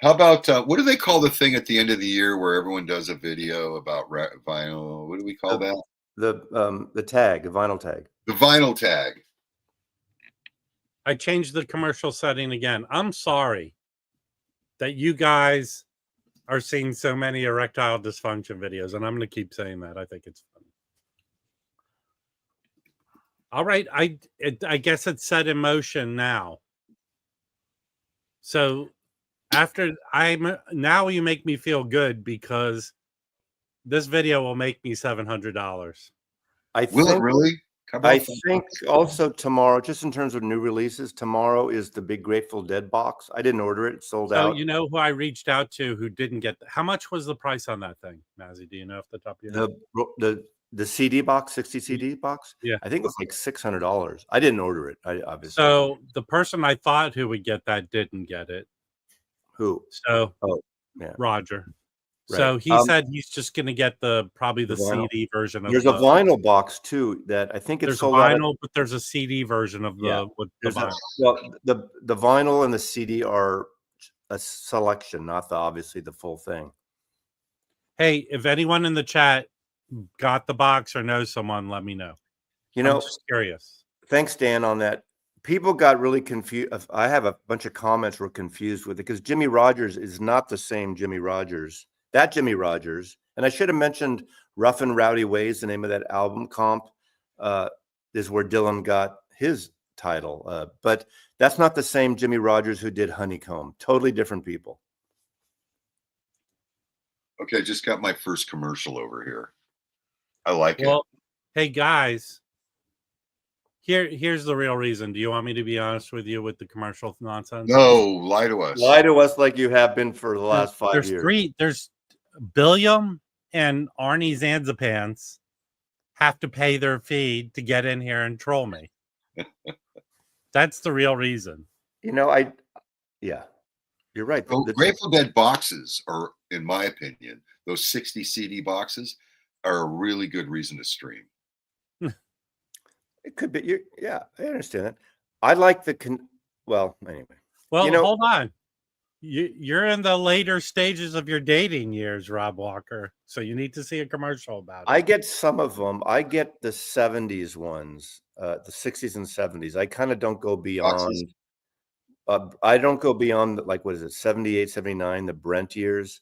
how about what do they call the thing at the end of the year where everyone does a video about vinyl? What do we call that? The tag, the vinyl tag. The vinyl tag. I changed the commercial setting again. I'm sorry that you guys are seeing so many erectile dysfunction videos, and I'm going to keep saying that. I think it's funny. All right, I guess it's set in motion now. So after now you make me feel good because this video will make me $700. Will it really? I think also tomorrow, just in terms of new releases, tomorrow is the big Grateful Dead box. I didn't order it; it's sold out. You know who I reached out to who didn't get? How much was the price on that thing, Mazzy? Do you know off the top of your head? The CD box, 60 CD box. Yeah, I think it was like $600. I didn't order it. I obviously. So the person I thought who would get that didn't get it. Who? So yeah, Roger. Right. So he said he's just going to get probably the CD version of. There's a vinyl box too that I think it's there's sold a vinyl, out. but there's a CD version of the. The vinyl and the CD are a selection, not obviously the full thing. Hey, if anyone in the chat got the box or knows someone, let me know. You know, I'm just curious. Thanks, Dan, on that. People got really confused. I have a bunch of comments were confused with it because Jimmy Rogers is not the same Jimmy Rogers. That Jimmy Rogers, and I should have mentioned Rough and Rowdy Ways, the name of that album comp, is where Dylan got his title. But that's not the same Jimmy Rogers who did Honeycomb. Totally different people. Okay, just got my first commercial over here. I like it. Hey guys, here's the real reason. Do you want me to be honest with you with the commercial nonsense? No, lie to us. Lie to us like you have been for the last 5 years. There's Billiam and Arnie Zanzapants have to pay their fee to get in here and troll me. That's the real reason. You know, yeah, you're right. The Grateful Dead boxes are, in my opinion, those 60 CD boxes are a really good reason to stream. It could be. Yeah, I understand that. I like well, anyway. Well, hold on. You're in the later stages of your dating years, Rob Walker. So you need to see a commercial about it. I get some of them. I get the 70s ones, the 60s and 70s. I kind of don't go beyond. I don't go beyond like, what is it, 78, 79, the Brent years.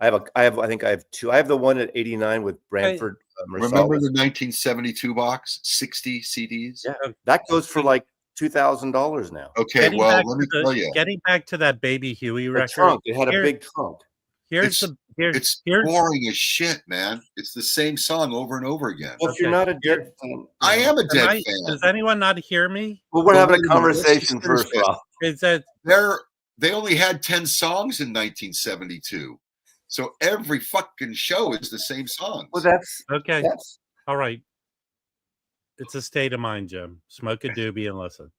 I think I have 2. I have the one at 89 with Branford. Remember the 1972 box, 60 CDs? Yeah, that goes for like $2,000 now. Okay, let me tell you. Getting back to that Baby Huey record. Trunk. It had a big trunk. It's boring as shit, man. It's the same song over and over again. Well, if you're not a Dead fan, I am a Dead fan. Does anyone not hear me? Well, we're having a conversation first, Rob. Is that they only had 10 songs in 1972. So every fucking show is the same song. Well, that's okay. All right. It's a state of mind, Jim. Smoke a doobie and listen.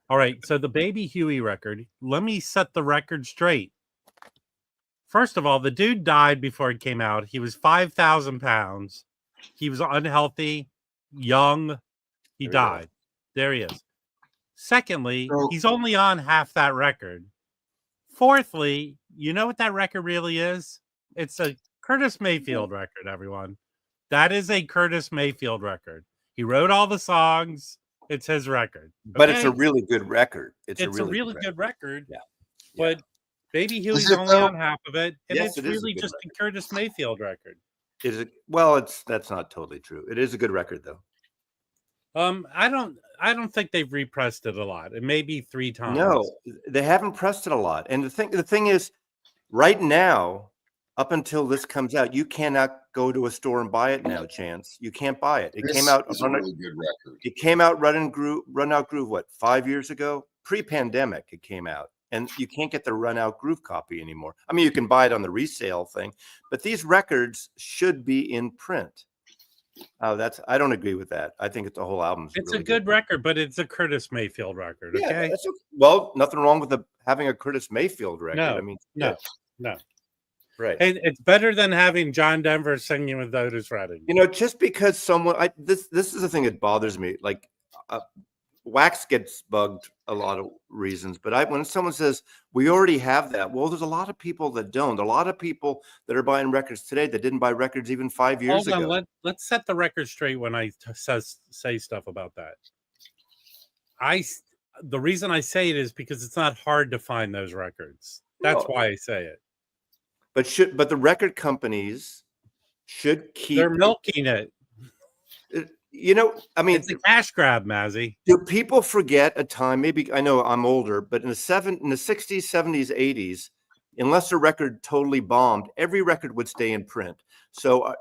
All right. So the Baby Huey record, let me set the record straight. First of all, the dude died before it came out. He was 5,000 pounds. He was unhealthy, young. He died. There he is. Secondly, he's only on half that record. Fourthly, you know what that record really is? It's a Curtis Mayfield record, everyone. That is a Curtis Mayfield record. He wrote all the songs. It's his record. But it's a okay? really good record. It's It's a a really really good record. Yeah. But Baby Is Huey's it, only though? on half of it, and Yes, it's it is a really good just record. a Curtis Mayfield record. Is it? Well, that's not totally true. It is a good record, though. I don't think they've repressed it a lot. It may be 3 times. No, they haven't pressed it a lot. And the thing is, right now, up until this comes out, you cannot go to a store and buy it now. Chance, you can't buy it. It This came out. is a really good record. It came out Run Out Groove. What, 5 years ago? Pre-pandemic, it came out, and you can't get the Run Out Groove copy anymore. I mean, you can buy it on the resale thing, but these records should be in print. Oh, I don't agree with that. I think it's the whole album. It's really a good record, but it's a Curtis Mayfield record. Yeah, Okay. that's well, nothing wrong with having a Curtis Mayfield record. No, I mean, no. Right. It's better than having John Denver singing with Otis Redding. You know, just because someone, this is the thing that bothers me. Like, Wax gets bugged a lot of reasons, but when someone says we already have that, well, there's a lot of people that don't. A lot of people that are buying records today that didn't buy records even 5 years ago. Let's set the record straight when I say stuff about that. The reason I say it is because it's not hard to find those records. That's why I say it. But the record companies should keep. They're milking it. You know, I mean, it's a cash grab, Mazzy. Do people forget a time? Maybe I know I'm older, but in the 60s, 70s, 80s, unless a record totally bombed, every record would stay in print. So,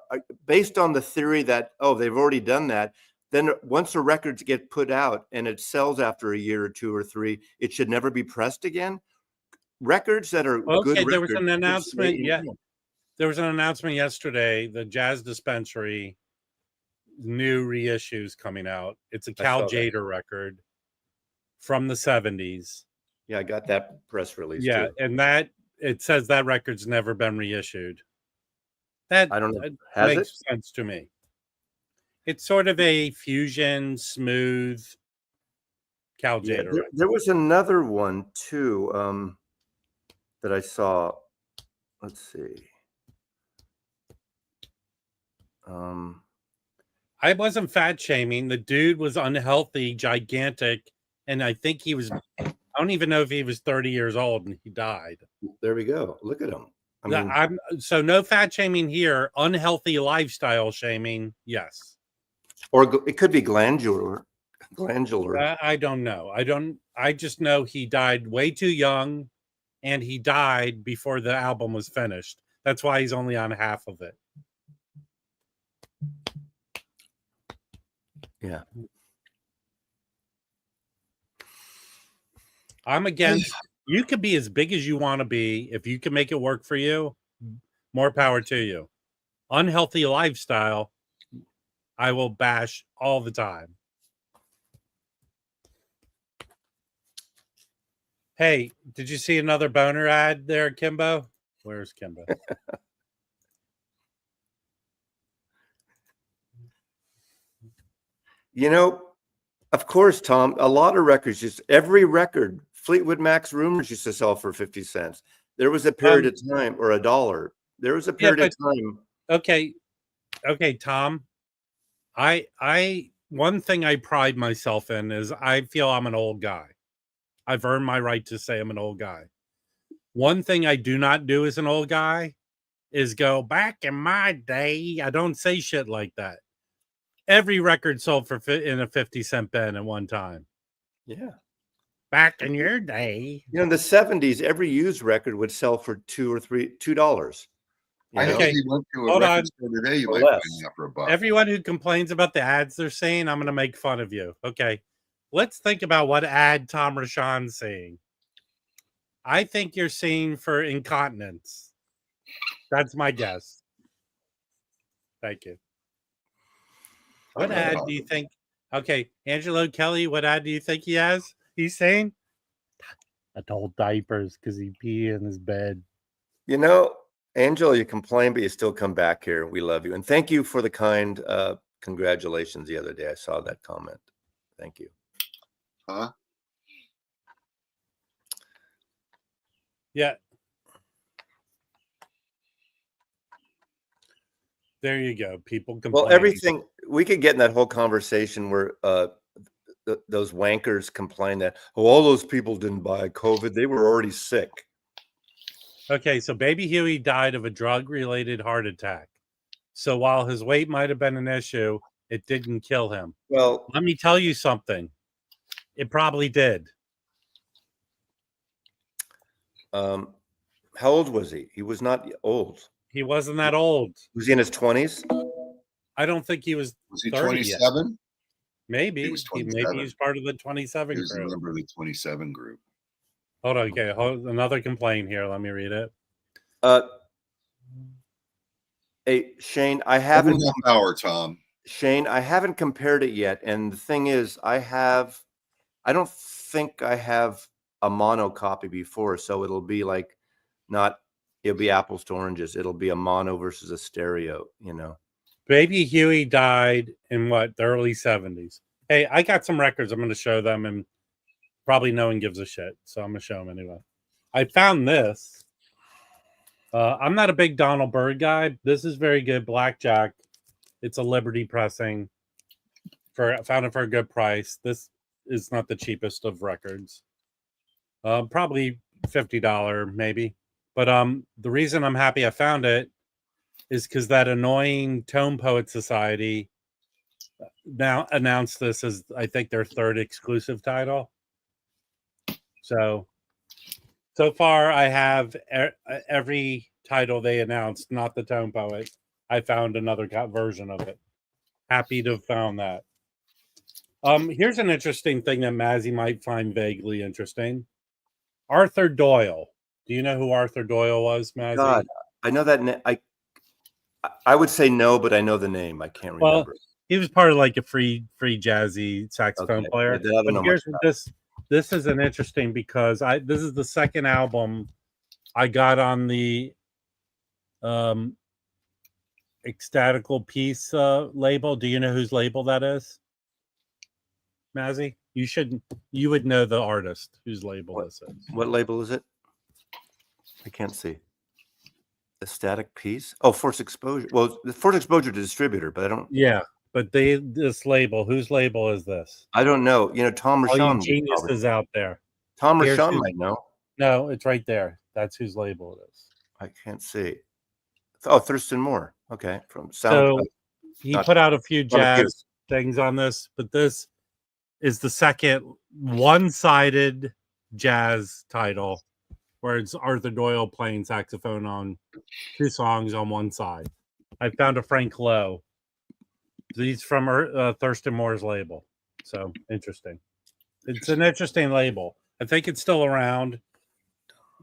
based on the theory that they've already done that, then once a record get put out and it sells after a year or 2 or 3, it should never be pressed again. Records that are good. Okay, there was an announcement. Yeah, there was an announcement yesterday. The Jazz Dispensary new reissues coming out. It's a Cal Jader record from the 70s. Yeah, I got that press release. Yeah, too. and that it says that record's never been reissued. That I don't know. Makes sense to me. It's sort of a fusion, smooth Cal Jader. There was another one too that I saw. Let's see. I wasn't fat shaming. The dude was unhealthy, gigantic, and I think he was. I don't even know if he was 30 years old and he died. There we go. Look at him. I mean, so no fat shaming here. Unhealthy lifestyle shaming, yes. Or it could be glandular. I don't know. I just know he died way too young, and he died before the album was finished. That's why he's only on half of it. Yeah. I'm against. You could be as big as you want to be. If you can make it work for you, more power to you. Unhealthy lifestyle, I will bash all the time. Hey, did you see another boner ad there, Kimbo? Where's Kimbo? You know, of course, Tom, a lot of records, every record, Fleetwood Mac's Rumors used to sell for 50 cents. There was a period of time, or $1. There was a period of time. Okay, Tom. One thing I pride myself in is I feel I'm an old guy. I've earned my right to say I'm an old guy. One thing I do not do as an old guy is go, back in my day. I don't say shit like that. Every record sold in a 50-cent bin at one time. Yeah. Back in your day. You know, in the 70s, every used record would sell for $2. I know if you went to a record store today, you might find that for $1. Everyone who complains about the ads they're saying, I'm going to make fun of you. Okay. Let's think about what ad Tom Rashawn's saying. I think you're saying for incontinence. That's my guess. Thank you. What ad do you think? Okay, Angelo Kelly, what ad do you think he has? He's saying adult diapers because he peed in his bed. You know, Angelo, you complain, but you still come back here. We love you. And thank you for the kind congratulations the other day. I saw that comment. Thank you. Huh? Yeah. There you go. People complain. Well, everything we could get in that whole conversation where those wankers complain that all those people didn't buy COVID; they were already sick. Okay, so baby Huey died of a drug-related heart attack. So while his weight might have been an issue, it didn't kill him. Well, let me tell you something. It probably did. how old was he? He was not old. He wasn't that old. Was he in his 20s? I don't think he was. Was he 30 yet. 27? Maybe. He was Maybe 27. he was part of the 27 He was a crew. member of the 27 group. Hold on. Okay. Another complaint here. Let me read it. Hey, Shane, I haven't power, Tom. Shane, I haven't compared it yet. And the thing is, I don't think I have a mono copy before. So it'll be like it'll be apples to oranges. It'll be a mono versus a stereo, you know. Baby Huey died in the early 70s. Hey, I got some records. I'm going to show them, and probably no one gives a shit. So I'm going to show them anyway. I found this. I'm not a big Donald Byrd guy. This is very good. Blackjack. It's a Liberty pressing. Found it for a good price. This is not the cheapest of records. Probably $50 maybe. But the reason I'm happy I found it is because that annoying Tone Poet Society now announced this as, I think, their third exclusive title. So far, I have every title they announced, not the Tone Poet. I found another version of it. Happy to have found that. Here's an interesting thing that Mazzy might find vaguely interesting. Arthur Doyle. Do you know who Arthur Doyle was, Mazzy? God, I know that. I would say no, but I know the name. I can't remember. Well, he was part of like a free jazzy saxophone player. Yeah, but here's this is an interesting because this is the second album I got on the Ecstatical Peace label. Do you know whose label that is, Mazzy? You would know the artist whose label this is. What label is it? I can't see. Ecstatic Peace. Oh, Force Exposure. Well, the Force Exposure to distributor, but I don't. Yeah, but this label. Whose label is this? I don't know. You know, Tom All Rashawn. you geniuses out there. Tom Rashawn might know. No, it's right there. That's whose label it is. I can't see. Oh, Thurston Moore. Okay, from Sound. So he put out a few jazz things on this, but this is the second one-sided jazz title where it's Arthur Doyle playing saxophone on two songs on one side. I found a Frank Lowe. These from Thurston Moore's label. So interesting. It's an interesting label. I think it's still around.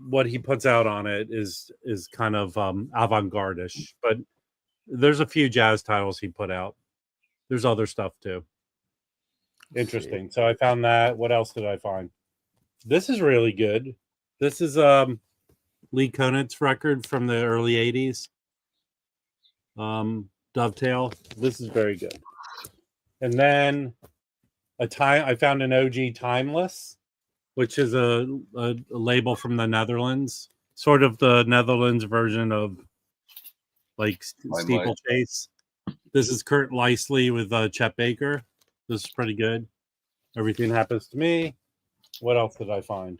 What he puts out on it is kind of avant-garde-ish, but there's a few jazz titles he put out. There's other stuff too. Interesting. So I found that. What else did I find? This is really good. This is Lee Konitz record from the early 80s. Dovetail. This is very good. And then I found an OG Timeless, which is a label from the Netherlands, sort of the Netherlands version of like Steeplechase. This is Kurt Leisley with Chet Baker. This is pretty good. Everything Happens to Me. What else did I find?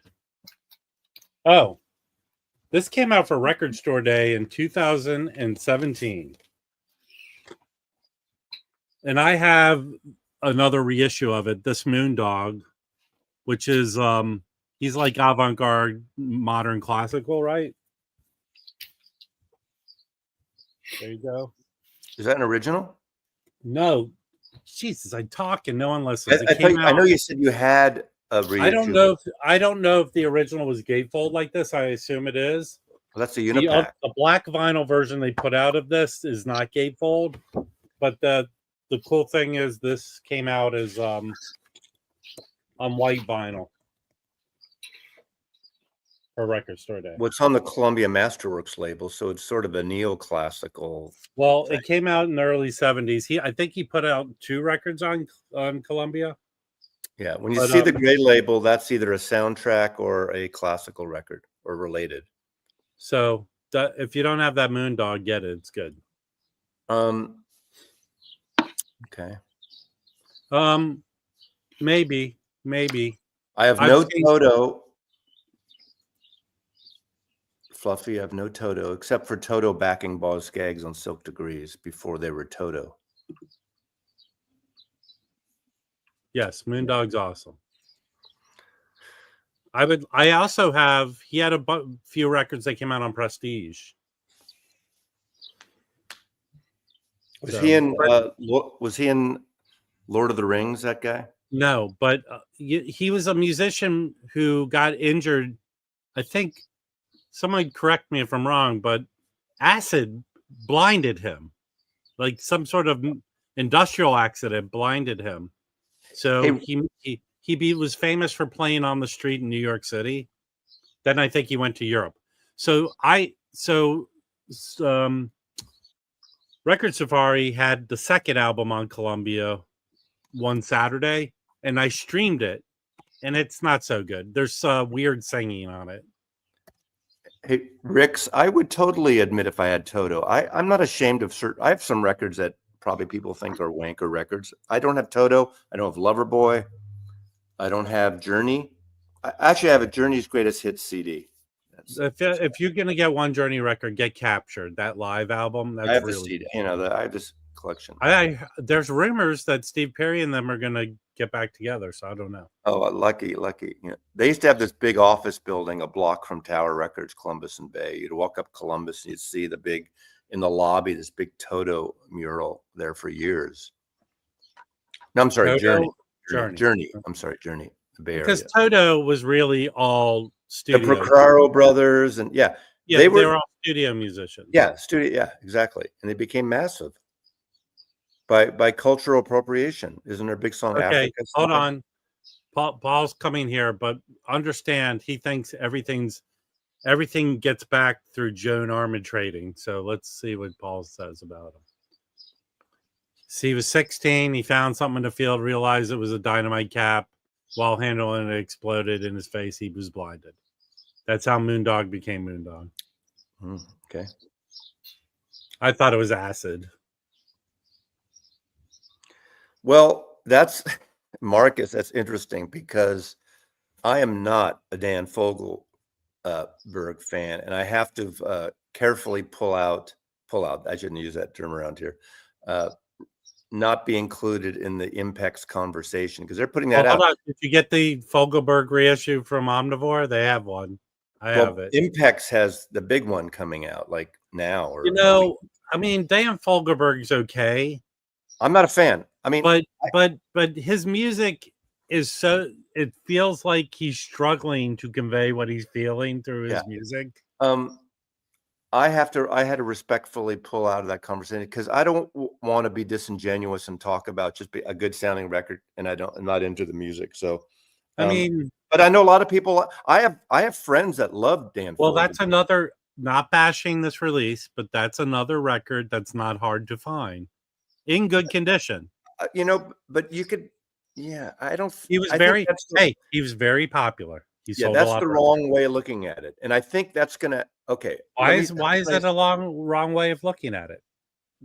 Oh, this came out for Record Store Day in 2017. And I have another reissue of it, this Moondog, which is he's like avant-garde modern classical, right? There you go. Is that an original? No. Jesus, I talk and no one listens. I know you said you had a reissue. I don't know if the original was gatefold like this. I assume it is. Well, that's a Unipack. The black vinyl version they put out of this is not gatefold, but the cool thing is this came out as on white vinyl for Record Store Day. Well, it's on the Columbia Masterworks label, so it's sort of a neoclassical. Well, it came out in the early 70s. I think he put out 2 records on Columbia. Yeah, when you see the gray label, that's either a soundtrack or a classical record or related. So if you don't have that Moondog, get it. It's good. Okay. Maybe. I have I've no seen- Toto. Fluffy, I have no Toto, except for Toto backing Boz Skaggs on Silk Degrees before they were Toto. Yes, Moondog's awesome. I also have. He had a few records that came out on Prestige. Was he in? Was he in Lord of the Rings? That guy? No, but he was a musician who got injured. I think someone correct me if I'm wrong, but acid blinded him, like some sort of industrial accident blinded him. So he was famous for playing on the street in New York City. Then I think he went to Europe. Record Safari had the second album on Columbia one Saturday, and I streamed it, and it's not so good. There's weird singing on it. Hey, Ricks, I would totally admit if I had Toto. I'm not ashamed of certain. I have some records that probably people think are wanker records. I don't have Toto. I don't have Loverboy. I don't have Journey. I actually have a Journey's Greatest Hits CD. If you're gonna get one Journey record, get Captured, that live album. That's I have really the CD. I have this collection. There's rumors that Steve Perry and them are gonna get back together, so I don't know. Oh, lucky. You know, they used to have this big office building a block from Tower Records, Columbus and Bay. You'd walk up Columbus and you'd see in the lobby, this big Toto mural there for years. No, I'm sorry, Toto? Journey. I'm sorry, Journey. The Bay Area. Because Toto was really all studio. The Procaro brothers, and they were all studio musicians. Yeah, exactly. And they became massive by cultural appropriation. Isn't there a big song? Okay, Africa, hold on. Paul's coming here, but understand he thinks everything gets back through Joan Armid trading. So let's see what Paul says about him. See, he was 16. He found something in the field, realized it was a dynamite cap. While handling it, exploded in his face. He was blinded. That's how Moondog became Moondog. Okay. I thought it was acid. Well, that's Marcus. That's interesting because I am not a Dan Fogelberg fan, and I have to carefully pull out. I shouldn't use that term around here. Not be included in the Impex conversation because they're putting that out. Hold on. Did you get the Fogelberg reissue from Omnivore? They have one. I have it. Impex has the big one coming out like now. Or I mean, Dan Fogelberg's okay. I'm not a fan. I mean, but his music is so. It feels like he's struggling to convey what he's feeling through his music. I had to respectfully pull out of that conversation because I don't want to be disingenuous and talk about just a good sounding record, and I'm not into the music. So, I mean, but I know a lot of people. I have friends that love Dan. Well, that's another. Not bashing this release, but that's another record that's not hard to find in good condition. But you could. Yeah, I don't. He was he was very popular. That's the wrong way of looking at it, and I think that's gonna. Okay. Why is that a wrong way of looking at it?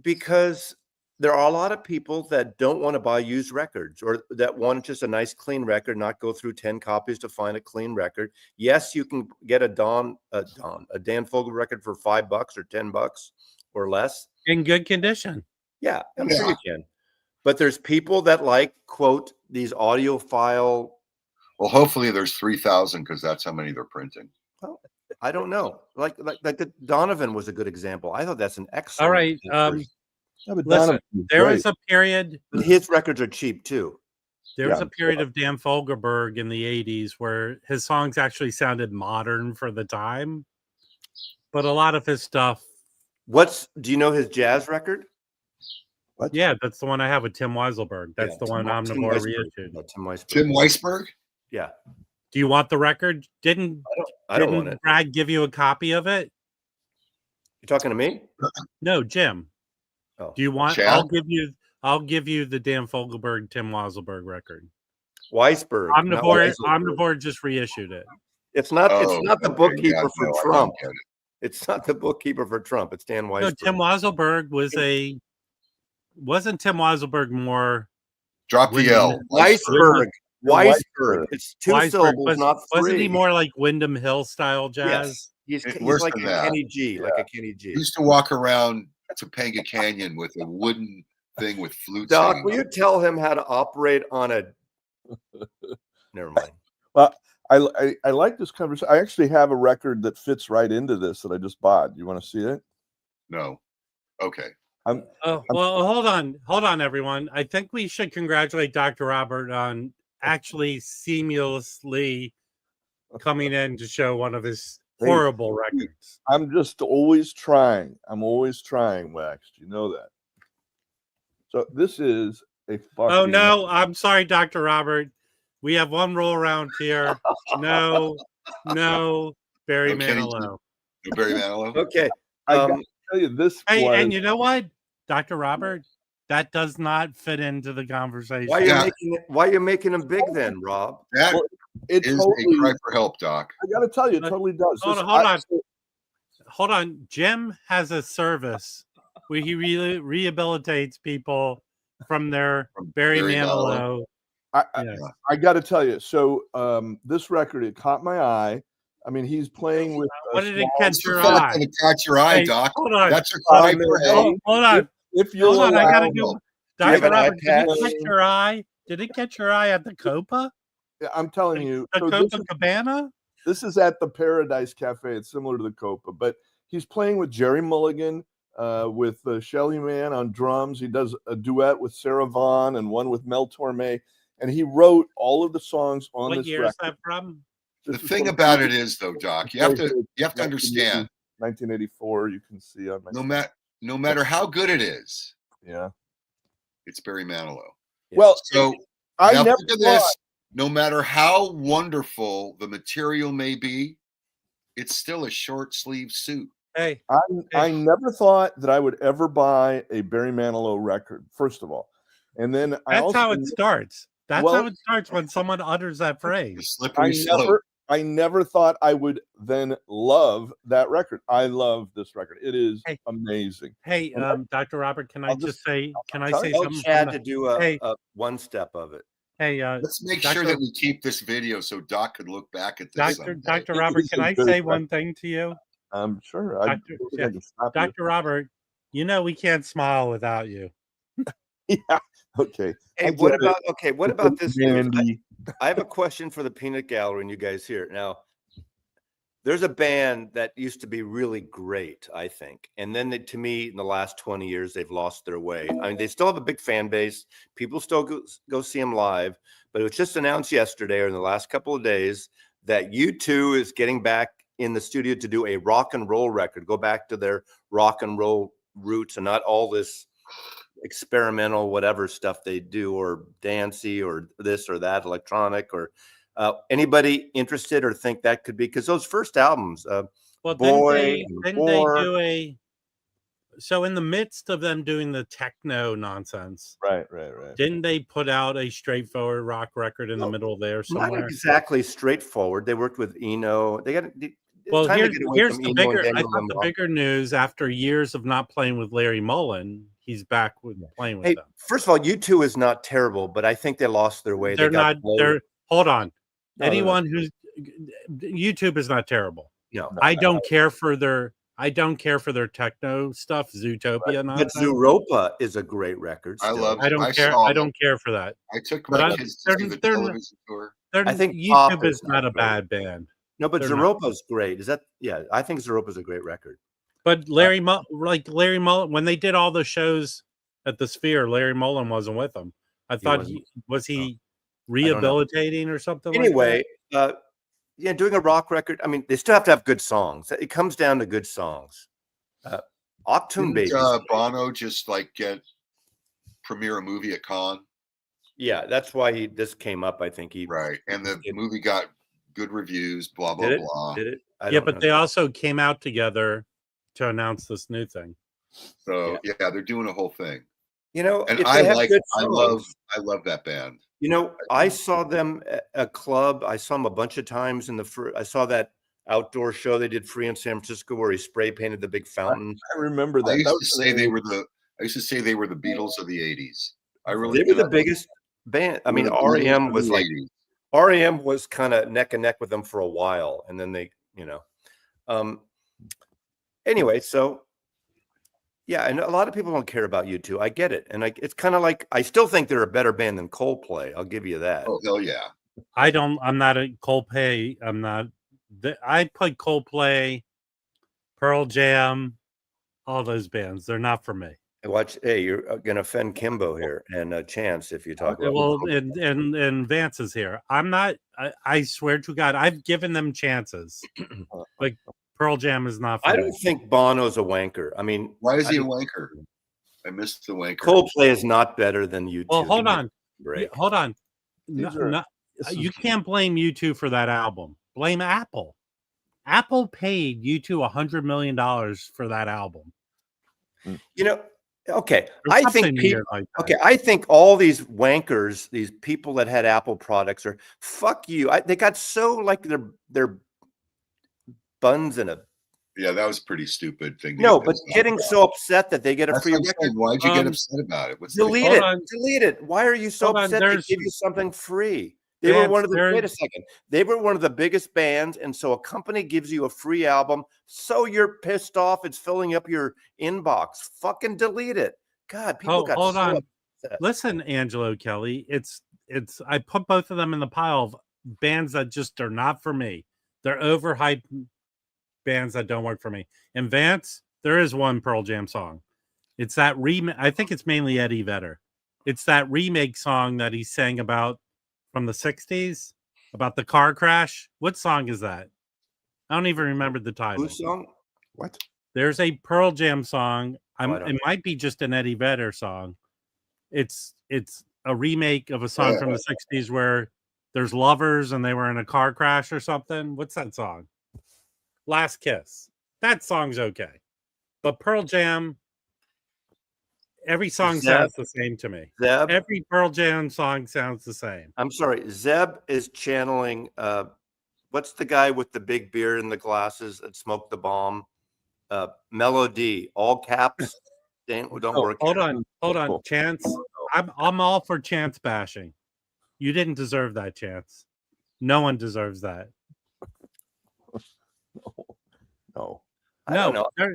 Because there are a lot of people that don't want to buy used records or that want just a nice clean record, not go through 10 copies to find a clean record. Yes, you can get a Dan Fogelberg record for $5 or $10 or less. In good condition. Yeah, I'm sure you can. But there's people that quote, these audiophile. Well, hopefully there's 3,000 because that's how many they're printing. Well, I don't know. Like the Donovan was a good example. I thought that's an excellent. All right. Listen, there was a period. His records are cheap too. There was a period of Dan Fogelberg in the 80s where his songs actually sounded modern for the time. But a lot of his stuff. Do you know his jazz record? What? Yeah, that's the one I have with Tim Weiselberg. That's the one Omnivore reissued. Tim Weisberg? Yeah. Do you want the record? Didn't want it. Brad give you a copy of it? You talking to me? No, Jim. Oh. Do you want? Chad? I'll give you the Dan Fogelberg, Tim Weiselberg record. Weisberg. Omnivore just reissued it. It's not the bookkeeper for Trump. It's not the bookkeeper for Trump. It's Dan Weisberg. No, Tim Weiselberg wasn't Tim Weiselberg more Drop the L. Weisberg. Weisberg. It's two Weisberg. syllables, not three. Wasn't he more like Wyndham Hill style jazz? Yes. He's Worse like than a that. Kenny G, like a Kenny G. He used to walk around Topanga Canyon with a wooden thing with flutes. Doc, hanging will you up. tell him how to operate on a? Never mind. Well, I like this conversation. I actually have a record that fits right into this that I just bought. You want to see it? No. Okay. Well, hold on, everyone. I think we should congratulate Dr. Robert on actually seamlessly coming in to show one of his horrible records. I'm just always trying. I'm always trying, Wax. You know that. So this is a fucking. Oh no, I'm sorry, Dr. Robert. We have one rule around here. No, Barry Manilow. No Barry Manilow. Okay. I gotta tell you, this Hey, was. and you know what, Dr. Robert? That does not fit into the conversation. Why are you making him big then, Rob? That It is totally, a cry for help, Doc. I got to tell you, it totally does. Hold on. Jim has a service where he rehabilitates people from their Barry Manilow. I got to tell you. So this record, it caught my eye. I mean, he's playing with. What did it catch your It's eye? gonna catch your eye, Hey, Doc. hold on. That's a cry for help. Hold on. If you're Hold on, I gotta go. Dr. Robert, did it catch iPad? your eye? Did it catch your eye at the Copa? I'm telling you, The so Copacabana? this is at the Paradise Cafe. It's similar to the Copa, but he's playing with Jerry Mulligan, with Shelly Manne on drums. He does a duet with Sarah Vaughan and one with Mel Torme, and he wrote all of the songs on What this year record. is that from? The thing about it is, though, Doc, you have to understand. 1984. You can see on my. No matter how good it is, Yeah. it's Barry Manilow. Well, So I now never think of thought. this. No matter how wonderful the material may be, it's still a short sleeve suit. Hey, I never thought that I would ever buy a Barry Manilow record. First of all, and then that's how it starts. That's Well- how it starts when someone utters that The phrase. slippery slope. I never thought I would then love that record. I love this record. It is amazing. Hey, Dr. Robert, can I just say? Can I say Tell something? Chad to do a Hey. one step of it. Hey, Let's make sure that we keep this video so Doc could look back at this. Dr. Robert, can I say one thing to you? I'm sure. Dr. Robert, you know we can't smile without you. Yeah. Okay. Hey, what about this news? I have a question for the Peanut Gallery and you guys here. Now, there's a band that used to be really great, I think. And then to me, in the last 20 years, they've lost their way. I mean, they still have a big fan base. People still go see them live. But it was just announced yesterday or in the last couple of days that U2 is getting back in the studio to do a rock and roll record, go back to their rock and roll roots and not all this experimental whatever stuff they do or dancey or this or that electronic or anybody interested or think that could be because those first albums Well, Boy didn't they do a so in the midst of them doing the techno nonsense, Right. didn't they put out a straightforward rock record in the middle there somewhere? not exactly straightforward. They worked with Eno. They got well, here's the bigger. I thought the bigger news after years of not playing with Larry Mullen, he's back with playing with them. First of all, U2 is not terrible, but I think they lost their way. They're not. They're hold on. No, Anyone who's YouTube is not terrible. No, I don't care for their. I don't care for their techno stuff. Zootopia, but Zooropa is a great record. I still. love. I don't care. I don't care for that. I took my kids to see the television tour. I think YouTube is not a bad band. No, but Zooropa's great. Is that? Yeah, I think Zooropa's a great record. But Larry Mullen, when they did all the shows at the Sphere, Larry Mullen wasn't with them. I thought was he rehabilitating or something. Anyway, like yeah, doing a rock record. I mean, they still have to have good songs. It comes down to good songs. Octoon Baby. Bono just get premiere a movie at Cannes. Yeah, that's why this came up. I think right, and the movie got good reviews. Blah blah blah. Did it? Yeah, but they also came out together to announce this new thing. So yeah, they're doing a whole thing. You know, and I love that band. You know, I saw them at a club. I saw them a bunch of times I saw that outdoor show they did free in San Francisco where he spray painted the big fountain. I remember that. I used to say they were the Beatles of the 80s. They were the biggest. band. I mean, One of REM was the like 80s. REM was kind of neck and neck with them for a while, and then they, anyway, so yeah, and a lot of people don't care about U2. I get it, and it's kind of like I still think they're a better band than Coldplay. I'll give you that. Oh hell yeah! I'm not a Coldplay. I'm not. I played Coldplay, Pearl Jam, all those bands. They're not for me. Hey, you're going to offend Kimbo here and Chance if you talk about. Well, and Vance is here. I'm not. I swear to God, I've given them chances. Like Pearl Jam is not for me. I don't think Bono's a wanker. I mean, Why is he a wanker? I missed the wanker. Coldplay is not better than U2. Well, hold on. Hold on. You can't blame U2 for that album. Blame Apple. Apple paid U2 $100 million for that album. Okay. I think I think all these wankers, these people that had Apple products are fuck you. They got so like their buns in a. Yeah, that was a pretty stupid thing. But getting so upset that they get a free record. Why'd you get upset about it? Delete it. Why are you so upset they give you something free? They were one of the wait a second. They were one of the biggest bands, and so a company gives you a free album, so you're pissed off. It's filling up your inbox. Fucking delete it. God, people got so upset. Listen, Angelo Kelly, it's. I put both of them in the pile of bands that just are not for me. They're overhyped bands that don't work for me. And Vance, there is one Pearl Jam song. It's that remake. I think it's mainly Eddie Vedder. It's that remake song that he sang about from the 60s about the car crash. What song is that? I don't even remember the title. Whose song? What? There's a Pearl Jam song. It might be just an Eddie Vedder song. It's a remake of a song from the 60s where there's lovers and they were in a car crash or something. What's that song? Last Kiss. That song's okay. But Pearl Jam, every song sounds the same to me. Zeb? Every Pearl Jam song sounds the same. I'm sorry. Zeb is channeling what's the guy with the big beard and the glasses that smoked the bomb? Melody, all caps. Don't work. Hold on. Chance. I'm all for Chance bashing. You didn't deserve that, Chance. No one deserves that. No.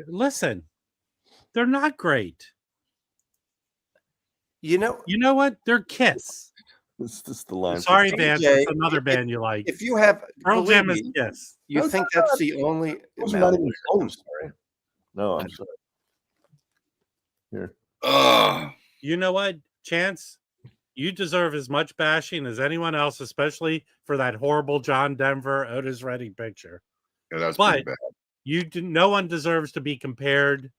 Listen, they're not great. You know what? They're Kiss. This is the line. Sorry, Vance. It's another band you like. If you have Pearl Jam is Kiss. You think that's the only? Not even close. No, I'm sorry. Here. You know what, Chance? You deserve as much bashing as anyone else, especially for that horrible John Denver Otis Redding picture. Yeah, that's pretty bad. No one deserves to be compared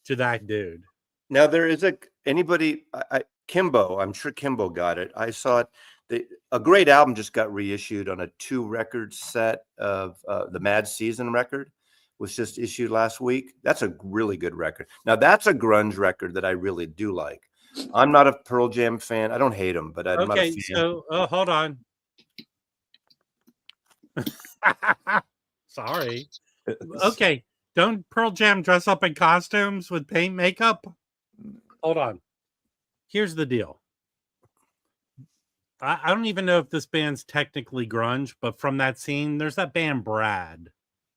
to that dude. Now there is Kimbo. I'm sure Kimbo got it. I saw it. A great album just got reissued on a 2-record set of the Mad Season record. Was just issued last week. That's a really good record. Now that's a grunge record that I really do like. I'm not a Pearl Jam fan. I don't hate them, but I'm not a fan. So hold on. Sorry. Okay. Don't Pearl Jam dress up in costumes with paint makeup? Hold on. Here's the deal. I don't even know if this band's technically grunge, but from that scene, there's that band Brad,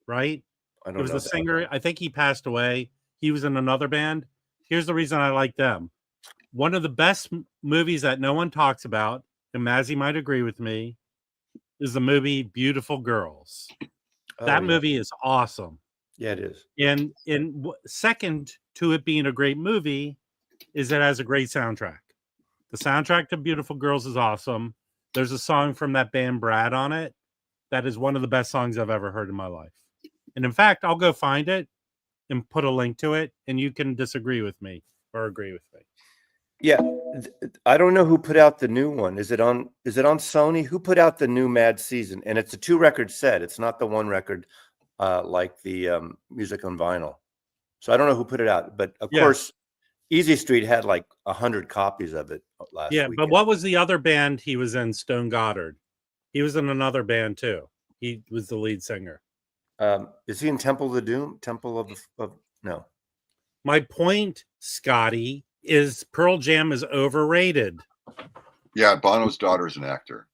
right? It was the singer. I think he passed away. He was in another band. Here's the reason I like them. One of the best movies that no one talks about, and Mazzy might agree with me, is the movie Beautiful Girls. That movie is awesome. Yeah, it is. And second to it being a great movie is it has a great soundtrack. The soundtrack to Beautiful Girls is awesome. There's a song from that band Brad on it that is one of the best songs I've ever heard in my life. And in fact, I'll go find it and put a link to it, and you can disagree with me or agree with me. Yeah, I don't know who put out the new one. Is it on Sony? Who put out the new Mad Season? And it's a 2-record set. It's not the 1 record like the music on vinyl. So I don't know who put it out, but of course, Easy Street had like 100 copies of it last week. But what was the other band he was in? Stone Goddard. He was in another band too. He was the lead singer. Is he in Temple of the Doom? No. My point, Scotty, is Pearl Jam is overrated. Yeah, Bono's daughter is an actor.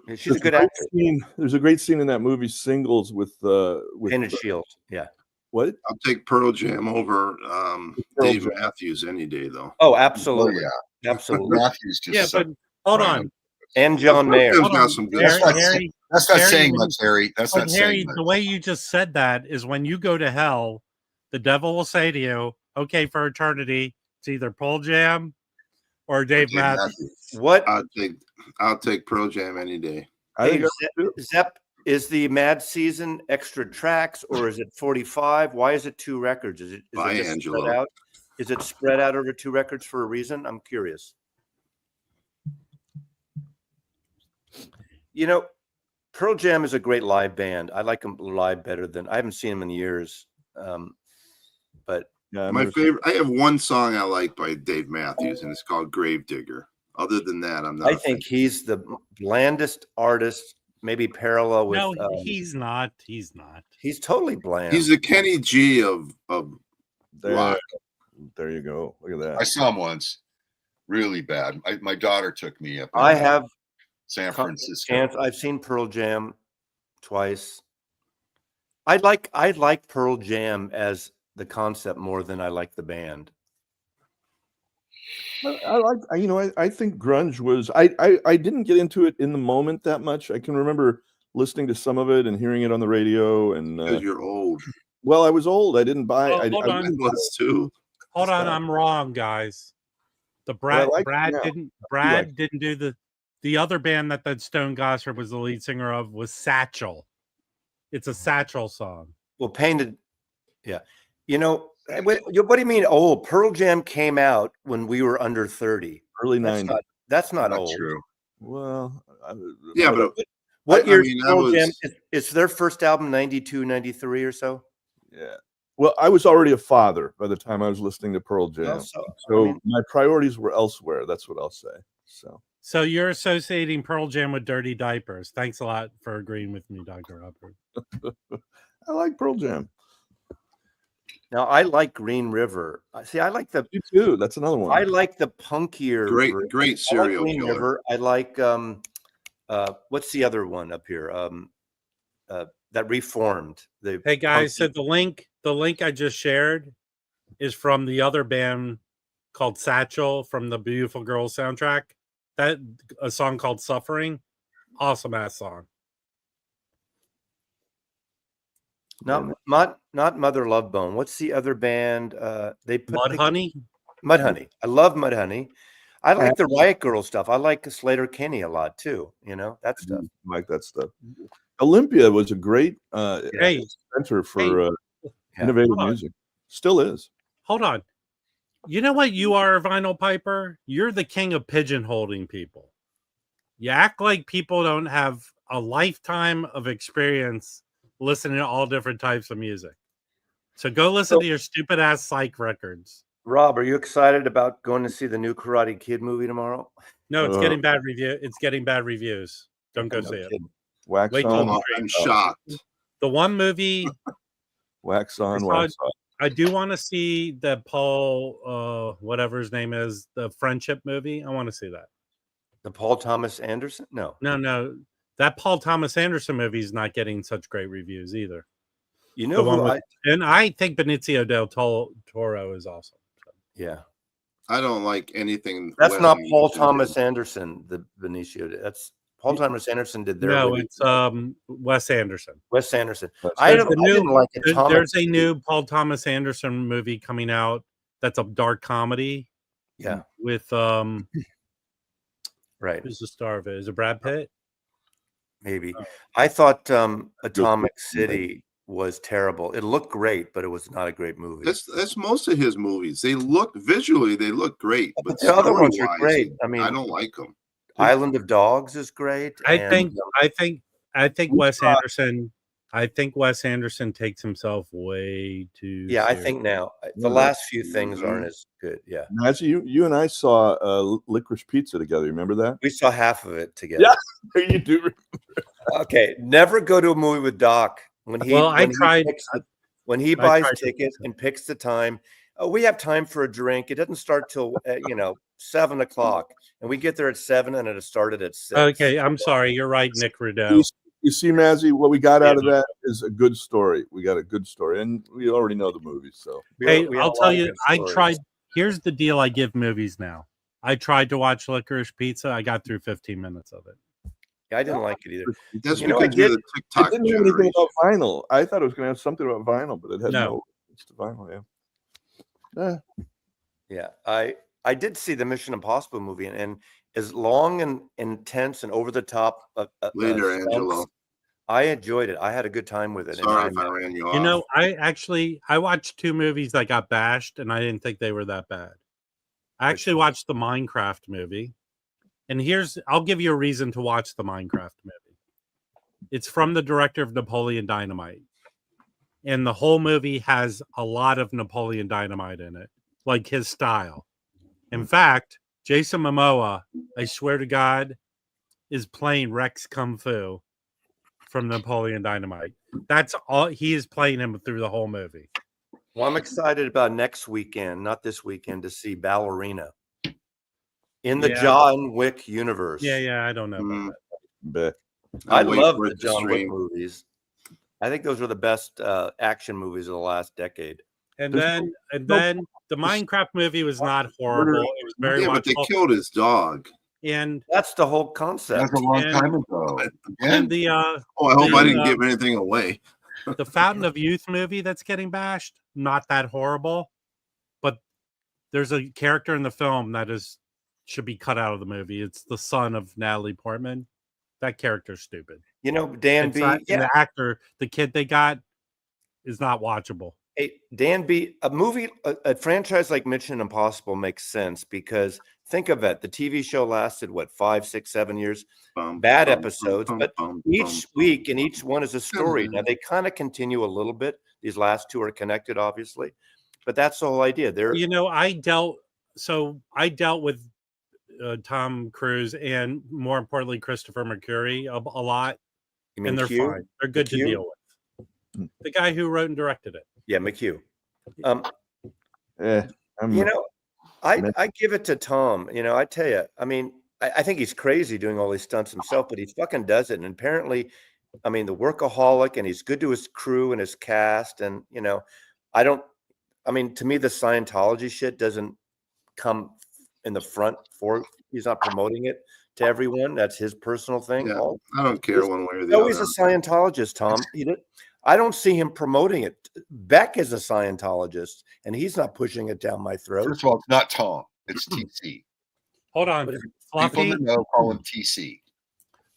Yeah, she's a There's good great actor. There's a great scene in that movie, Singles, with Painted Shield. Yeah. what? I'll take Pearl Jam over Pearl Dave Jam. Matthews any day, though. Oh, Oh absolutely. yeah, Absolutely. Matthews just Yeah, sucked. but hold Right. on. And John Pearl Mayer. Jam's Hold got on. some good That's stuff. not, Harry, that's not Harry, saying when much, Harry. That's but not Harry, saying much. the way you just said that is when you go to hell, the devil will say to you, "Okay, for eternity, it's either Pearl Jam or Dave Dave Matthews." What? I'll take Pearl Jam any day. I Hey, think Zepp, is the Mad Season extra tracks or is it 45? Why is it 2 records? Is it By just Angelo. spread out? Is it spread out over 2 records for a reason? I'm curious. You know, Pearl Jam is a great live band. I like them live better than I haven't seen them in years. But yeah, My favorite. I have one song I like by Dave Matthews, and it's called Gravedigger. Other than that, I'm not. I think he's the blandest artist, maybe parallel with. No, he's not. He's not. He's totally bland. he's the Kenny G of rock. There you go. Look at that. I saw him once, really bad. My daughter took me up. I in, have San Francisco. chance. I've seen Pearl Jam twice. I like Pearl Jam as the concept more than I like the band. I like, I think grunge was, I didn't get into it in the moment that much. I can remember listening to some of it and hearing it on the radio. And Because you're old. well, I was old. I didn't buy. Oh, I hold on. I was too. Hold on, I'm wrong, guys. The Brad didn't do the other band that Stone Gossard was the lead singer of was Satchel. It's a Satchel song. Well, Painted, yeah. What do you mean old? Pearl Jam came out when we were under 30. Early That's 90s. that's not Not old. true. Well, Yeah, but What I year mean, Pearl that Jam? was- Is their first album 92, 93 or so? yeah. Well, I was already a father by the time I was listening to Pearl Jam. Well, So I mean- my priorities were elsewhere. That's what I'll say. So you're associating Pearl Jam with dirty diapers. Thanks a lot for agreeing with me, Dr. Robert. I like Pearl Jam. Now I like Green River. See, I like the You too. That's another one. I like the punkier. great version. great I like serial Green killer. River. I like what's the other one up here? That Reformed. Hey guys, so the link I just shared is from the other band called Satchel from the Beautiful Girls soundtrack. That a song called Suffering. Awesome ass song. Not Mother Love Bone. What's the other band? They put Mudhoney. Mudhoney. I love Mudhoney. I like the Riot Girl stuff. I like Slater Kinney a lot too. That stuff. I like that stuff. Olympia was a great Hey, center for Yeah. innovative Hold on. music. Still is. hold on. You know what you are, Vinyl Piper? You're the king of pigeonholing people. You act like people don't have a lifetime of experience listening to all different types of music. So go listen to your stupid ass psych records. Rob, are you excited about going to see the new Karate Kid movie tomorrow? No, it's getting bad review. It's getting bad reviews. Don't go No see it. kidding. Wax Wait till on, the I'm shocked. The one movie wax on, I wax saw off. I do want to see the Paul, whatever his name is, the friendship movie. I want to see that. The Paul Thomas Anderson? No. No, that Paul Thomas Anderson movie is not getting such great reviews either. You know The one who with, and I think Benicio del Toro is awesome. yeah. I don't like anything. That's not Wes Paul Anderson Thomas did. Anderson, the Benicio. That's Paul Thomas Anderson did their No, movie. it's Wes Anderson. Wes Anderson. That's I There's didn't like it. There's a new Paul Thomas Anderson movie coming out that's a dark comedy. Yeah. With Right. who's the star of it? Is it Brad Pitt? Maybe. I thought Atomic City was terrible. It looked great, but it was not a great movie. That's most of his movies. They look visually, they look great, but the other ones are story-wise, great. I mean, I don't like them. Island of Dogs is great. I and, think Wes Anderson. I think Wes Anderson takes himself way too. yeah, I serious. think now the Yeah. last few things aren't as good. Yeah, Nancy, you and I saw Licorice Pizza together. You remember that? we saw half of it together. Yeah. You do. Okay, never go to a movie with Doc when he Well, I tried. when he I buys tried to tickets and picks the time. oh, we have time for a drink. It doesn't start till 7:00, and we get there at 7, and it started at 6. Okay, I'm sorry. You're right, Nick You, Rideau. you see, Mazzy, what we got out of that is a good story. We got a good story, and we already know the movie. So Hey, We have I'll a tell lot of you, good I stories. tried. Here's the deal I give movies now. I tried to watch Licorice Pizza. I got through 15 minutes of it. Yeah, I didn't like it either. That's You know, I because you're did- the it TikTok didn't have anything generation. about vinyl. I thought it was going to have something about vinyl, but it had No. no. It's the vinyl, yeah. Yeah, I did see the Mission Impossible movie, and as long and intense and over the top. Later, stunts, Angelo. I enjoyed it. I had a good time with it. and Sorry I- if I ran you off. You know, I watched 2 movies that got bashed, and I didn't think they were that bad. I actually watched the Minecraft movie, and I'll give you a reason to watch the Minecraft movie. It's from the director of Napoleon Dynamite, and the whole movie has a lot of Napoleon Dynamite in it, like his style. In fact, Jason Momoa, I swear to God, is playing Rex Kung Fu from Napoleon Dynamite. That's all he is playing him through the whole movie. Well, I'm excited about next weekend, not this weekend, to see Ballerina in the Yeah. John Wick universe. Yeah, I don't know about Mm. that. Bet. I I'll wait love for the it to John Wick stream. movies. I think those were the best action movies of the last decade. And There's then the Minecraft movie was not horrible. It was very Yeah, but they watchable. killed his dog. And That's the whole That concept. was a long And- time ago. and Again, the Oh, I hope The, I didn't give anything away. the Fountain of Youth movie that's getting bashed, not that horrible, but there's a character in the film that should be cut out of the movie. It's the son of Natalie Portman. That character's stupid. Dan It's B. not, Yeah, and the actor, the kid they got, is not watchable. hey, Dan B. A franchise like Mission Impossible makes sense because think of it. The TV show lasted 5, 6, 7 years. Bad episodes, but each week and each one is a story. Now they kind of continue a little bit. These last 2 are connected, obviously, but that's the whole idea. I dealt with Tom Cruise and more importantly Christopher Mercury a lot, You mean and they're Q? fine. They're good to McHugh? deal with. The guy who wrote and directed it. Yeah, McHugh. I give it to Tom. I tell you, I mean, I think he's crazy doing all these stunts himself, but he fucking does it. And apparently, I mean, the workaholic, and he's good to his crew and his cast. And to me, the Scientology shit doesn't come in the front for. He's not promoting it to everyone. That's his personal thing. Yeah, I don't care one way or the No, other. he's a Scientologist, Tom. I don't see him promoting it. Beck is a Scientologist, and he's not pushing it down my throat. first of all, it's not Tom. It's TC. Hold on, People Fluffy. that know call him TC.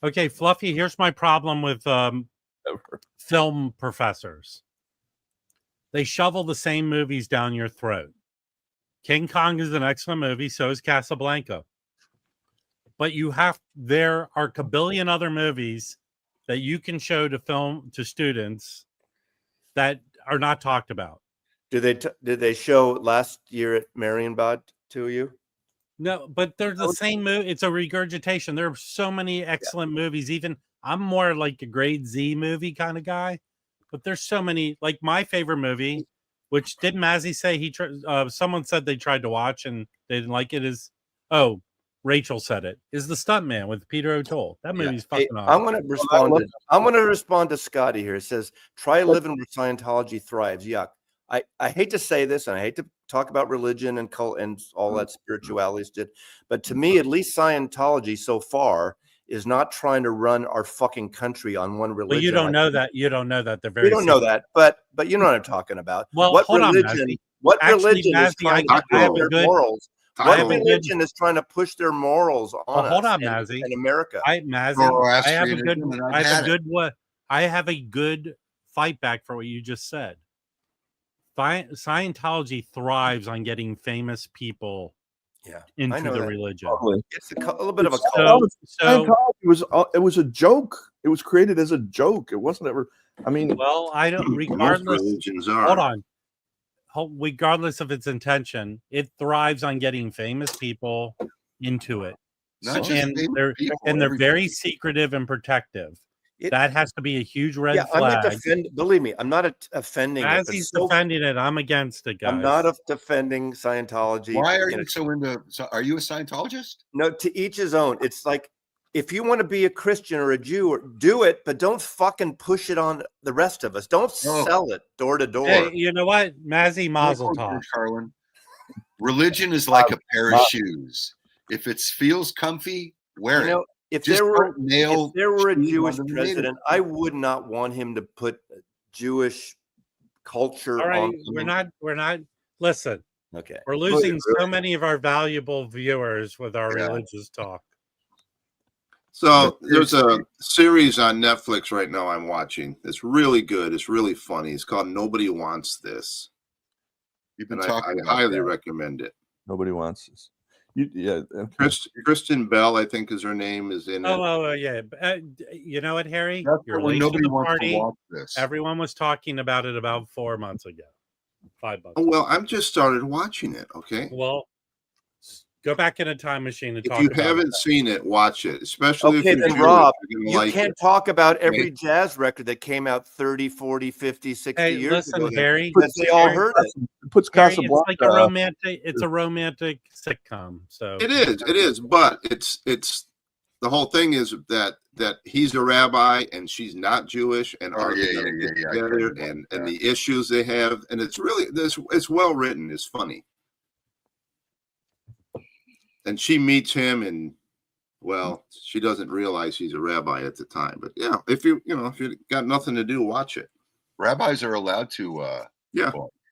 Okay, Fluffy. Here's my problem with film professors. They shovel the same movies down your throat. King Kong is an excellent movie. So is Casablanca. But there are a billion other movies that you can show to students that are not talked about. Did they show last year at Marienbad to you? No, but they're the same movie. It's a regurgitation. There are so many excellent movies. Even I'm more like a grade Z movie kind of guy, but there's so many. Like my favorite movie, which did Mazzy say someone said they tried to watch and they didn't like it. Rachel said it is The Stuntman with Peter O'Toole. That movie's fucking awesome. I'm going to respond to Scotty here. It says, "Try living where Scientology thrives." Yuck. I hate to say this, and I hate to talk about religion and cult and all that spirituality, but to me, at least Scientology so far is not trying to run our fucking country on one religion. But you don't know that. You don't know that. They're very. You don't know that, but you know what I'm talking about. Well, what hold religion? on, Mazzy. What Actually, religion is Mazzy, trying I to have push a their good- morals? I What have a good- religion is trying to push their morals on hold us on, Mazzy. in America? I have a good. Zoroastrianism, and I I've have had a good. What I have a good fight back for what you just said. Scientology thrives on getting famous people into know the that. religion. It's a little bit of a So Scientology it was a joke. It was created as a joke. It wasn't ever. I mean, well, I don't. Most Regardless, religions are. hold on. Regardless of its intention, it thrives on getting famous people into it. Not just famous people, They're everybody. very secretive and protective. that has to be a huge red I'm not flag. believe me, I'm not offending As it. he's defending it, I'm against it, guys. I'm not defending Scientology. Why are you so into? Are you a Scientologist? No, to each his own. It's like, if you want to be a Christian or a Jew, or do it, but don't fucking push it on the rest of us. Don't sell it door to door. Hey, you know what, Mazzy Mazel Tov. Carlin. Religion is like a pair of shoes. If it feels comfy, wear it. If there were a Jewish president, I would not want him to put Jewish culture All right, on. we're not. Listen. Okay. We're losing so many of our valuable viewers with our religious talk. So there's a series on Netflix right now I'm watching. It's really good. It's really funny. It's called Nobody Wants This. You've been I highly recommend it. Nobody wants this. Kristen Bell, I think, is her name, is in it. Yeah. You know what, Harry? That's You're when late nobody to the wants party. to watch this. Everyone was talking about it about 4 months ago. 5 months. Oh, well, I've just started watching it. Okay. Well, go back in a time machine and if talk you about haven't seen it, watch it. Especially okay, if you're then Rob, you like can't talk about every jazz record that came out 30, 40, 50, 60 years ago. Harry, because they all heard it. It puts Casablanca. It's like a romantic. It's a romantic sitcom. So it is. But it's the whole thing is that he's a rabbi and she's not Jewish, and together and the issues they have, and it's really it's well written. It's funny. And she meets him, and she doesn't realize he's a rabbi at the time. But yeah, if you got nothing to do, watch it. Rabbis are allowed to.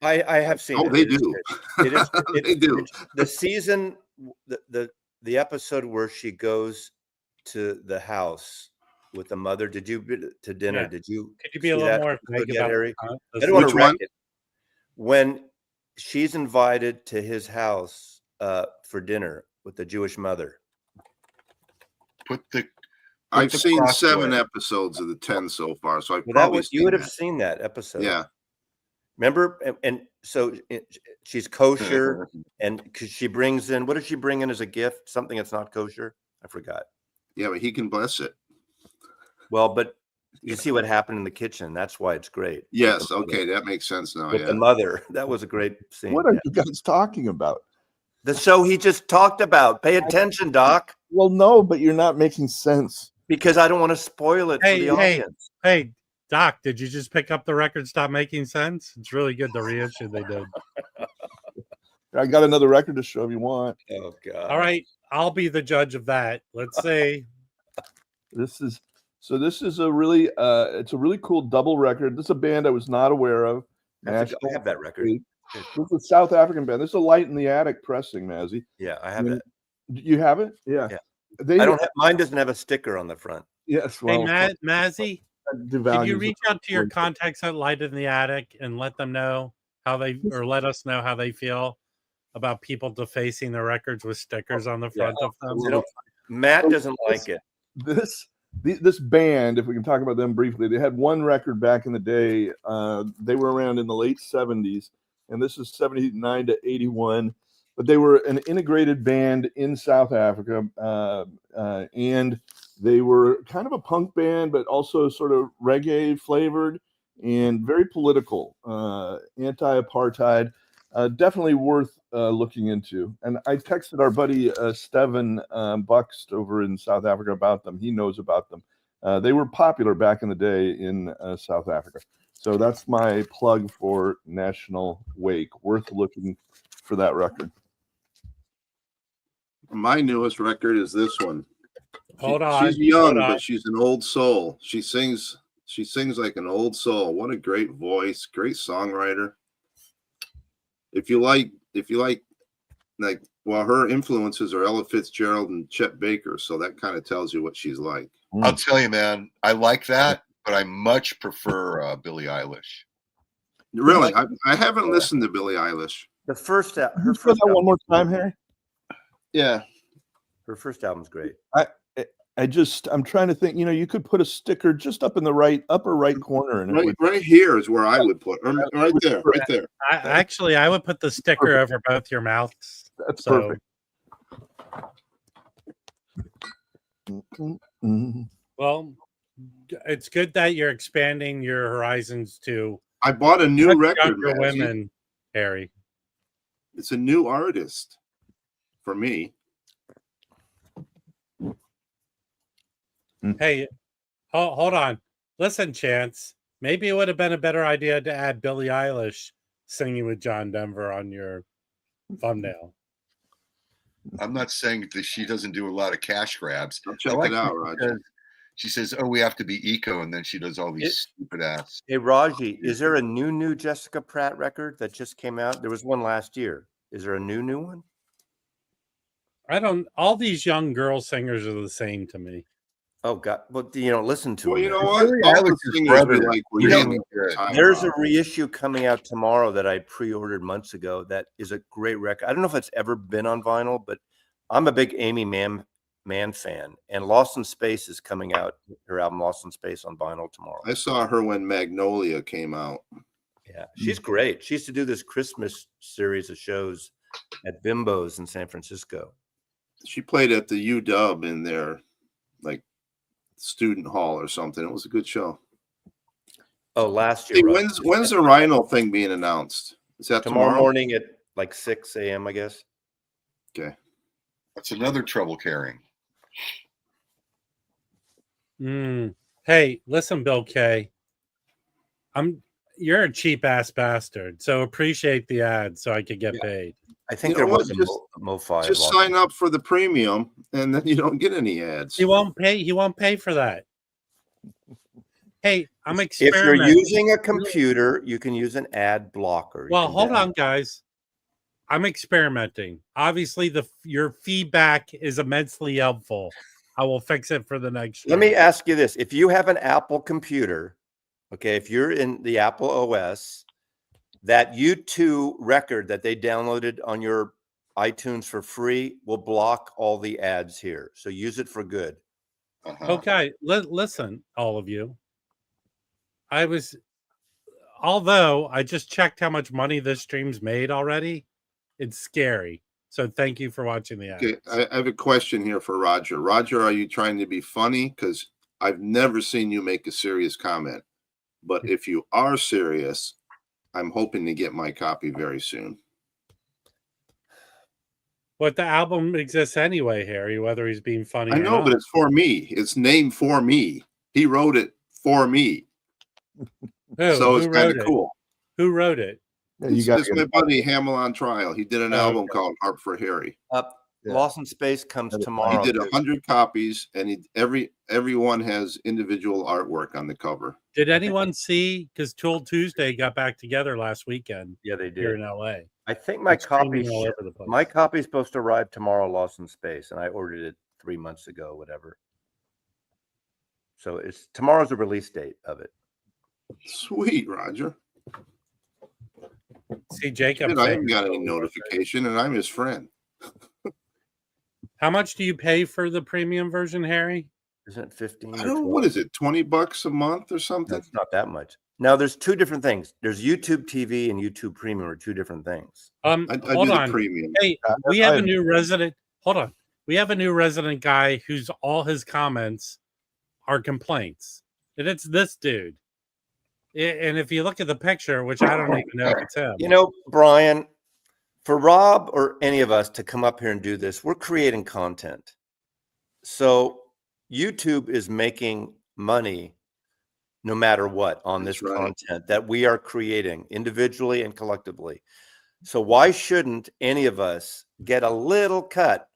I have seen. Oh, it. they do. They do. The season, the episode where she goes to the house with the mother. Did you to dinner? Yeah. Did you? Could you be a little more vague about Harry? I don't want to wreck it. When she's invited to his house for dinner with the Jewish mother. I've seen 7 episodes of the 10 so far, so you would have seen that episode. Yeah. Remember, and so she's kosher, and because she brings in, what does she bring in as a gift? Something that's not kosher. I forgot. Yeah, but he can bless it. Well, but you see what happened in the kitchen. That's why it's great. Yes. Okay, that makes sense now. With the mother, that was a great scene. What are you guys talking about? The show he just talked about. Pay attention, Doc. Well, no, but you're not making sense. Because I don't want to spoil it for the audience. Hey, Doc, did you just pick up the record Stop Making Sense? It's really good, the reissue they did. I got another record to show if you want. Oh, God. All right, I'll be the judge of that. Let's see. This is a really it's a really cool double record. This is a band I was not aware of. I have that record. This is a South African band. This is a Light in the Attic pressing, Mazzy. Yeah, I have it. You have it? Yeah. I don't have, mine doesn't have a sticker on the front. Yes. Well, hey, Mazzy, can you reach out to your contacts at Light in the Attic and let them know let us know how they feel about people defacing their records with stickers on the front of them? Matt doesn't like it. This band, if we can talk about them briefly, they had one record back in the day. They were around in the late 70s, and this is 79 to 81. But they were an integrated band in South Africa, and they were kind of a punk band, but also sort of reggae flavored and very political, anti-apartheid. Definitely worth looking into. And I texted our buddy Steven Buxt over in South Africa about them. He knows about them. They were popular back in the day in South Africa. So that's my plug for National Wake. Worth looking for that record. My newest record is this one. Hold on. She's young, but she's an old soul. She sings like an old soul. What a great voice, great songwriter. If you like, her influences are Ella Fitzgerald and Chet Baker, so that kind of tells you what she's like. I'll tell you, man, I like that, but I much prefer Billie Eilish. Really? I haven't listened to Billie Eilish. The first her first album, one more time, Harry. Yeah, her first album's great. I'm trying to think. You could put a sticker just up in the upper right corner, and right here is where I would put. Right there. I would put the sticker over both your mouths. That's perfect. Well, it's good that you're expanding your horizons to I bought a new record, younger Matthew. women, Harry. It's a new artist for me. Hey, hold on. Listen, Chance. Maybe it would have been a better idea to add Billie Eilish singing with John Denver on your thumbnail. I'm not saying that she doesn't do a lot of cash grabs. I'll check it out, Roger. She says, "Oh, we have to be eco," and then she does all these stupid ass. Hey, Raji, is there a new Jessica Pratt record that just came out? There was one last year. Is there a new one? All these young girl singers are the same to me. Oh God! Well, you don't listen to Well, them. you know what? Billie All the Eilish's singers brother, we like were you young know, at the time, There's a Rob. reissue coming out tomorrow that I pre-ordered months ago. That is a great record. I don't know if it's ever been on vinyl, but I'm a big Amy Mann fan, and Lost in Space is coming out. Her album Lost in Space on vinyl tomorrow. I saw her when Magnolia came out. Yeah, she's great. She used to do this Christmas series of shows at Bimbo's in San Francisco. She played at the UW in their like student hall or something. It was a good show. Oh, last year. Hey, Rob. when's the Rhino thing being announced? Is that Tomorrow morning at like 6 a.m., I guess. Okay. That's another trouble carrying. Hey, listen, Bill K. You're a cheap ass bastard, so appreciate the ad so I could get paid. I think You know there was what? a Mo5. Just sign up for the premium, and then you don't get any ads. He won't pay for that. Hey, I'm If experimenting. you're using a computer, you can use an ad blocker. Well, hold on, guys. I'm experimenting. Obviously, your feedback is immensely helpful. I will fix it for the next stream. Let me ask you this. If you have an Apple computer, okay, if you're in the Apple OS, that YouTube record that they downloaded on your iTunes for free will block all the ads here. So use it for good. Okay, listen, all of you. Although I just checked how much money this stream's made already, it's scary. So thank you for watching the ads. Okay, I have a question here for Roger. Roger, are you trying to be funny? Because I've never seen you make a serious comment. But if you are serious, I'm hoping to get my copy very soon. But the album exists anyway, Harry, whether he's being funny I or know, not. but it's for me. It's named for me. He wrote it for me. So it's kind of cool. Who wrote it? Yeah, It's my buddy Hamel on Trial. He did an album called Harp for Harry. Lost in Space comes tomorrow. He did 100 copies, and everyone has individual artwork on the cover. Did anyone see? Because Tool Tuesday got back together last weekend. Yeah, they Here did. in LA. I think my It's streaming copy all over the place. my copy is supposed to arrive tomorrow, Lost in Space, and I ordered it 3 months ago, whatever. So it's tomorrow's the release date of it. Sweet, Roger. See, Jacob. I haven't got any notification, and I'm his friend. How much do you pay for the premium version, Harry? Isn't it 15? I don't know, what is it, $20 a month or something? It's not that much. Now there's two different things. There's YouTube TV and YouTube Premium are two different things. I Hold do on. the premium. Hey, we have a new resident. Hold on. We have a new resident guy whose all his comments are complaints. And it's this dude. And if you look at the picture, which I don't even know if it's him. You know, Brian, for Rob or any of us to come up here and do this, we're creating content. So YouTube is making money no matter what on this content that we are creating individually and collectively. So why shouldn't any of us get a little cut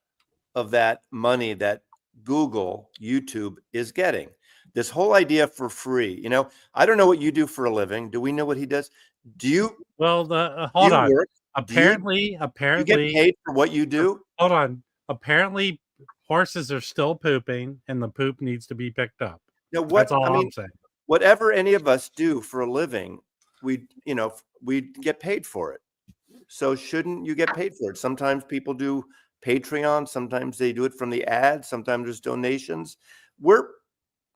of that money that Google, YouTube is getting? This whole idea for free, you know, I don't know what you do for a living. Do we know what he does? Do you? Well, hold on. Work? Apparently, you get paid for what you do. Hold on. Apparently, horses are still pooping, and the poop needs to be picked up. Now, what That's all I'm saying. Whatever any of us do for a living, we get paid for it. So shouldn't you get paid for it? Sometimes people do Patreon. Sometimes they do it from the ads. Sometimes there's donations.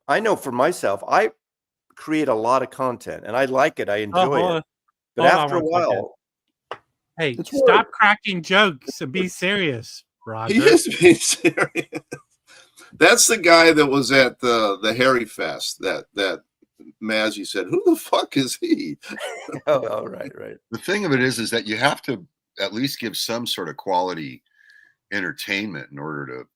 I know for myself, I create a lot of content and I like it. I enjoy it. But after a while, hey, stop cracking jokes and be serious, Roger. He is being serious. That's the guy that was at the Harry Fest. That Mazzy said, "Who the fuck is he?" Oh, right. The thing of it is that you have to at least give some sort of quality entertainment in order to,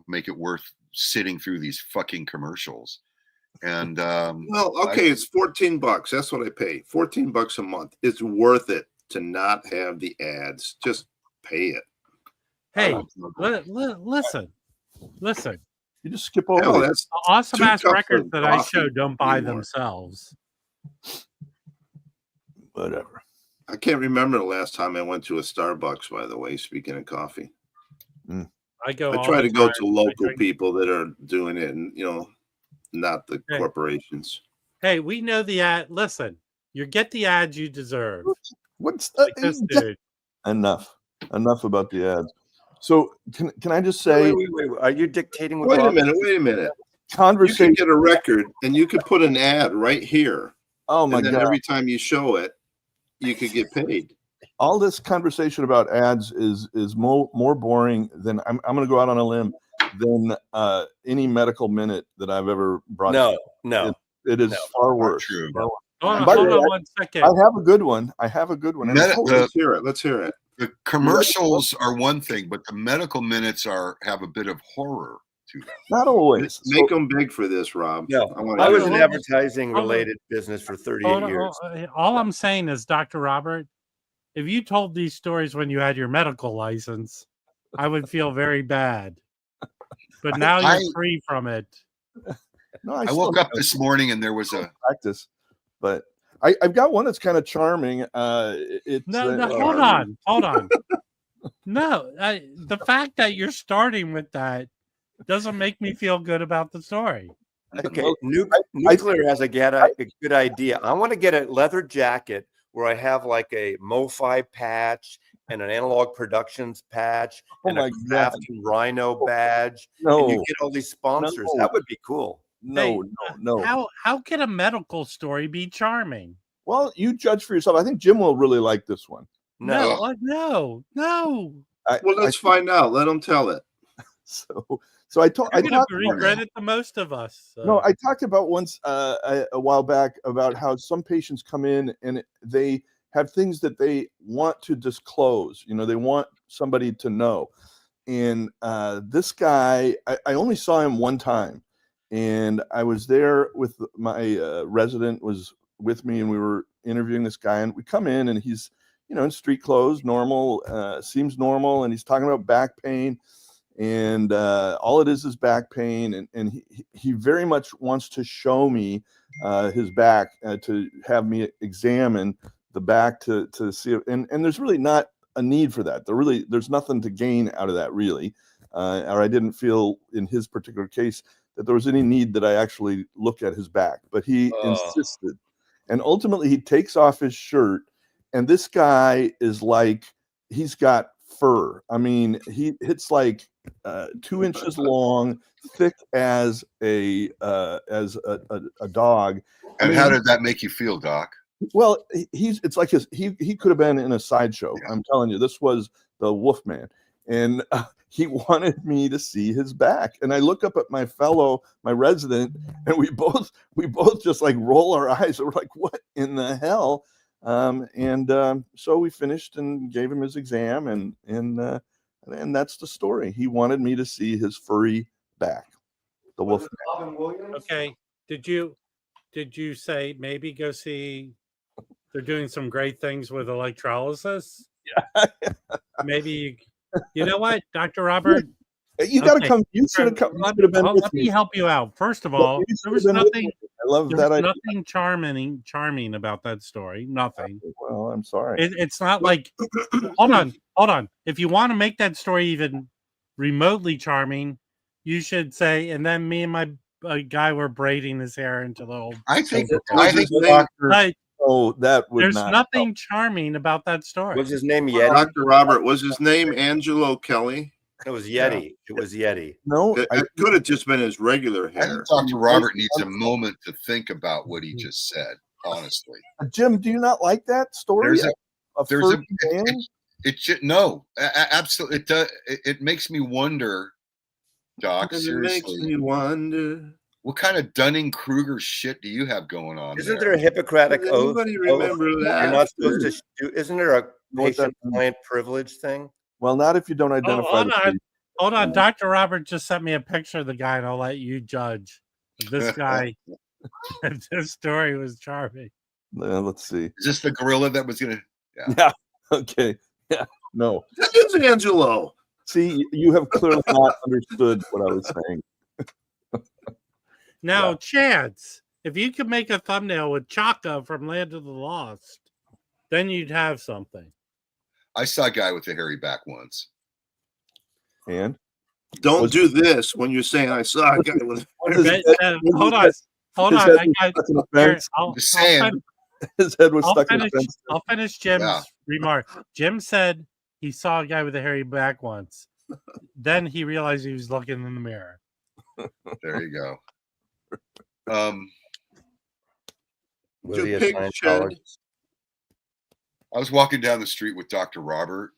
make it worth sitting through these fucking commercials. And Well, okay, it's $14. That's what I pay. $14 a month. It's worth it to not have the ads. Just pay it. Hey, listen. You just skip over. Hell, it. that's Awesome two ass cups records of that I coffee show don't buy anymore. themselves. Whatever. I can't remember the last time I went to a Starbucks, by the way, speaking of coffee. I try to go to local drink. people that are doing it and, not the corporations. Hey, we know the ad. Listen, you get the ads you deserve. What's Like this dude. Enough about the ads. So can I just say, Wait. Are you dictating what Wait a Rob- minute. You conversation? can get a record and you could put an ad right here. Oh my And then God. every time you show it, you could get paid. All this conversation about ads is more boring than I'm going to go out on a limb than any medical minute that I've ever brought. No. It is far worse. true. Hold By the on way, 1 second. I have a good one. And Let's hear it. Let's hear it. The commercials are one thing, but the medical minutes have a bit of horror to them. not always. Make them big for this, Rob. No, I was in advertising related business for 38 years. All I'm saying is, Dr. Robert, if you told these stories when you had your medical license, I would feel very bad. But now you're free from it. No, I woke up this morning and there was a practice, but I've got one that's kind of charming. It's hold on. No, the fact that you're starting with that doesn't make me feel good about the story. Okay, Nuclear has a good idea. I want to get a leather jacket where I have like a MoFi patch and an Analog Productions patch and a Crafting Rhino badge. And you get all these sponsors. That would be cool. No. How can a medical story be charming? Well, you judge for yourself. I think Jim will really like this one. No. Well, let's find out. Let them tell it. So I talked. You're going to regret it the most of us. So. No, I talked about once a while back about how some patients come in and they have things that they want to disclose. They want somebody to know. And this guy, I only saw him one time, and I was there with my resident was with me, and we were interviewing this guy. And we come in, and he's in street clothes, normal, seems normal, and he's talking about back pain. And all it is back pain, and he very much wants to show me his back, to have me examine the back to see it. And there's really not a need for that. There's nothing to gain out of that, really. Or I didn't feel in his particular case that there was any need that I actually look at his back. But he insisted, and ultimately he takes off his shirt, and this guy is like, he's got fur. I mean, it's like 2 inches long, thick as a dog. And how did that make you feel, Doc? Well, it's like he could have been in a sideshow. Yeah. I'm telling you, this was the Wolfman, and he wanted me to see his back. And I look up at my resident, and we both just like roll our eyes. We're like, what in the hell? So we finished and gave him his exam, and that's the story. He wanted me to see his furry back. The Wolfman. Okay. Did you say maybe go see? They're doing some great things with electrolysis. Yeah. Maybe you know what, Dr. Robert? You got to come. You should have come. Let me help you out. First of all, there was nothing. I love that. Nothing charming about that story. Nothing. Well, I'm sorry. It's not like. Hold on. If you want to make that story even remotely charming, you should say, and then me and my guy were braiding his hair into little. I think that would. There's nothing charming about that story. Was his name Yeti? Dr. Robert, was his name Angelo Kelly? It was Yeti. Yeah. It was Yeti. No, it could have just been his regular hair. I think Dr. Robert needs a moment to think about what he just said. Honestly, Jim, do you not like that story? Absolutely. It makes me wonder Doc, And it seriously. makes me wonder. What kind of Dunning-Kruger shit do you have going on Isn't there a there? Hippocratic Does oath? anybody remember that? You're not supposed to do. Isn't there a what that patient-client privilege thing? Well, not if you don't Oh, identify hold the on. patient. Hold on. Dr. Robert just sent me a picture of the guy, and I'll let you judge. This guy, this story was charming. Let's see. Is this the gorilla that was gonna? Yeah. Okay. Yeah. No. That is Angelo. See, you have clearly not understood what I was saying. Now, Yeah. Chance, if you could make a thumbnail with Chaka from Land of the Lost, then you'd have something. I saw a guy with a hairy back once. And Don't do this when you're saying I saw a guy with. his But, head- hold on. Hold his on. head I was got stuck in a here, fence. Just saying. His head was stuck in a fence. I'll finish Jim's Yeah. remark. Jim said he saw a guy with a hairy back once. Then he realized he was looking in the mirror. There you go. Willie Do a pig Scientologist. shed? I was walking down the street with Dr. Robert.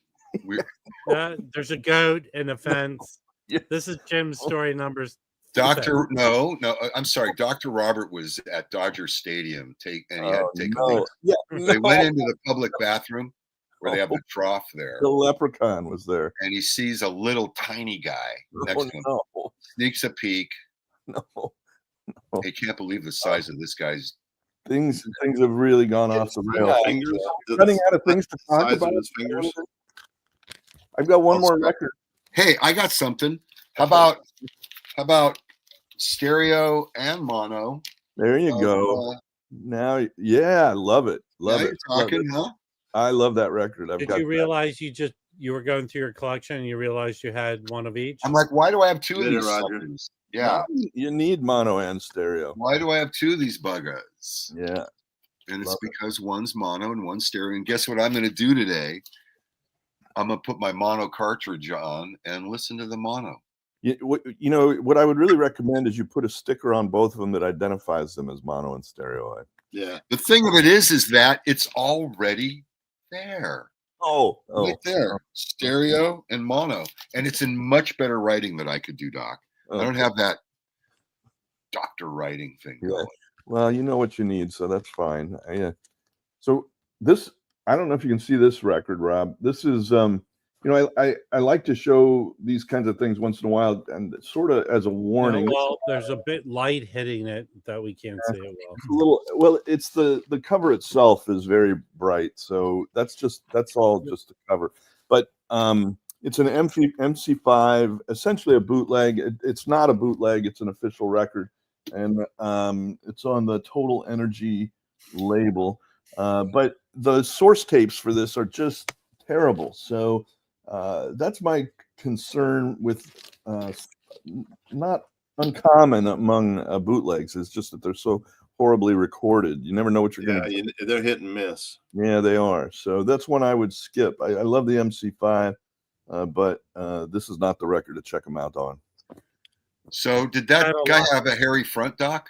There's a goat and a fence. Yeah. This is Jim's story numbers. No, I'm sorry. Dr. Robert was at Dodger Stadium and he had to take a leak. Yeah, They went into the public bathroom where they have the trough there, the leprechaun was there. and he sees a little tiny guy next to him. No, Sneaks a peek. no. He can't believe the size of this guy's. Things have really gone off the rails. Fingers. Running out of things to talk Size of about. his fingers. I've got one more record. Hey, I got something. How about stereo and mono? There you go. Now, yeah, I love it. Love now it. you're talking, huh? I love that record. Did you realize you were going through your collection and you realized you had one of each? I'm like, why do I have two of Later, these Roger. suckers? Yeah. You need mono and stereo. Why do I have two of these buggers? Yeah. And it's Love because one's mono and one's stereo. And guess what I'm going to do today? I'm going to put my mono cartridge on and listen to the mono. You know, what I would really recommend is you put a sticker on both of them that identifies them as mono and stereo. Yeah. The thing of it is that it's already there. Oh, Right there. Stereo and mono. And it's in much better writing than I could do, Doc. I don't have that doctor writing thing Yeah. going. Well, you know what you need, so that's fine. Yeah. So this, I don't know if you can see this record, Rob. This is, you know, I like to show these kinds of things once in a while, and sort of as a warning. No, well, there's a bit light hitting it that we can't see it well. It's the cover itself is very bright, so that's all just a cover. But it's an MC5, essentially a bootleg. It's not a bootleg; it's an official record, and it's on the Total Energy label. But the source tapes for this are just terrible. So that's my concern with not uncommon among bootlegs. It's just that they're so horribly recorded. You never know what you're going to. Yeah, they're hit and miss. Yeah, they are. So that's one I would skip. I love the MC5, but this is not the record to check them out on. So did that guy have a hairy front, Doc?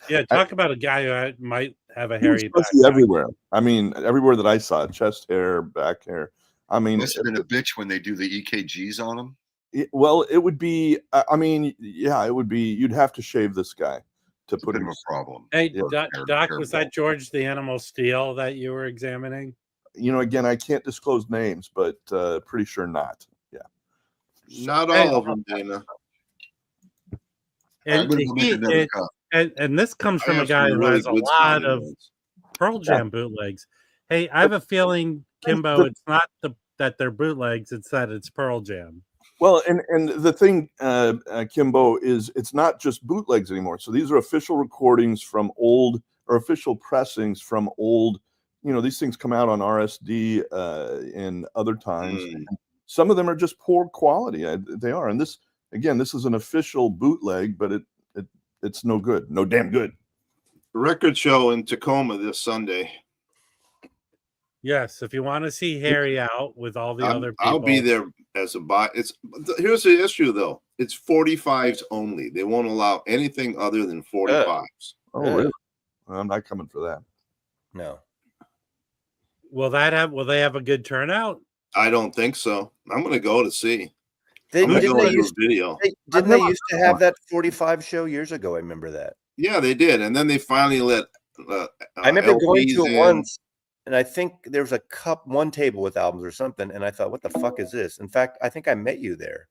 Yeah, talk about a guy who might have a hairy back. Everywhere. I mean, everywhere that I saw, chest hair, back hair. I mean, Must have been a bitch when they do the EKGs on him. It would be. I mean, yeah, it would be. You'd have to shave this guy to put him a problem. Hey, Doc, was that George the Animal Steel that you were examining? You know, again, I can't disclose names, but pretty sure not. Yeah, not all of them, Dana. And this comes from a guy who has a lot of Pearl Jam bootlegs. Hey, I have a feeling, Kimbo, it's not that they're bootlegs; it's that it's Pearl Jam. Well, and the thing, Kimbo, is it's not just bootlegs anymore. So these are official recordings from old, or official pressings from old. You know, these things come out on RSD in other times. Some of them are just poor quality. They are, and this is an official bootleg, but it's no good, no damn good. Record show in Tacoma this Sunday. Yes, if you want to see Harry out with all the other people, I'll be there as a buy. Here's the issue though. It's 45s only. They won't allow anything other than 45s. Oh, really? I'm not coming for that. No. Will they have a good turnout? I don't think so. I'm going to go to see. They, I'm gonna didn't go they into used, a video. didn't they never used to heard have one. that 45 show years ago? I remember that. Yeah, they did, and then they finally let I remember going LPs to it in. once, and I think there was one table with albums or something, and I thought, what the fuck is this? In fact, I think I met you there,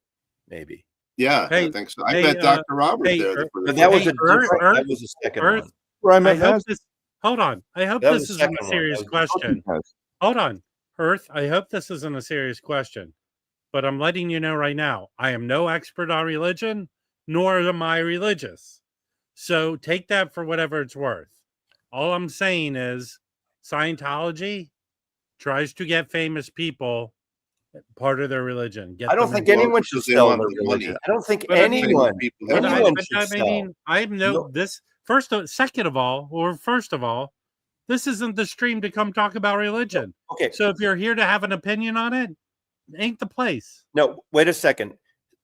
maybe. Yeah, Hey, I think so. I hey, met Dr. Robert hey, there. Earth- for the But that was first a Earth- different. Earth- That was the second Earth- one. Where I I met hope Naz. this. Hold on. I hope That was this the isn't second a one. serious That was- question. Hold on, Earth. I hope this isn't a serious question, but I'm letting you know right now. I am no expert on religion, nor am I religious. So take that for whatever it's worth. All I'm saying is Scientology tries to get famous people part of their religion. Get I don't them think involved. anyone should because they sell want their the money. religion. I don't think But I mean- anyone But anyone but should I sell. mean, I know No. this. Second of all, this isn't the stream to come talk about religion. Okay, So if you're here to have an opinion on it, ain't the place. no, wait a second.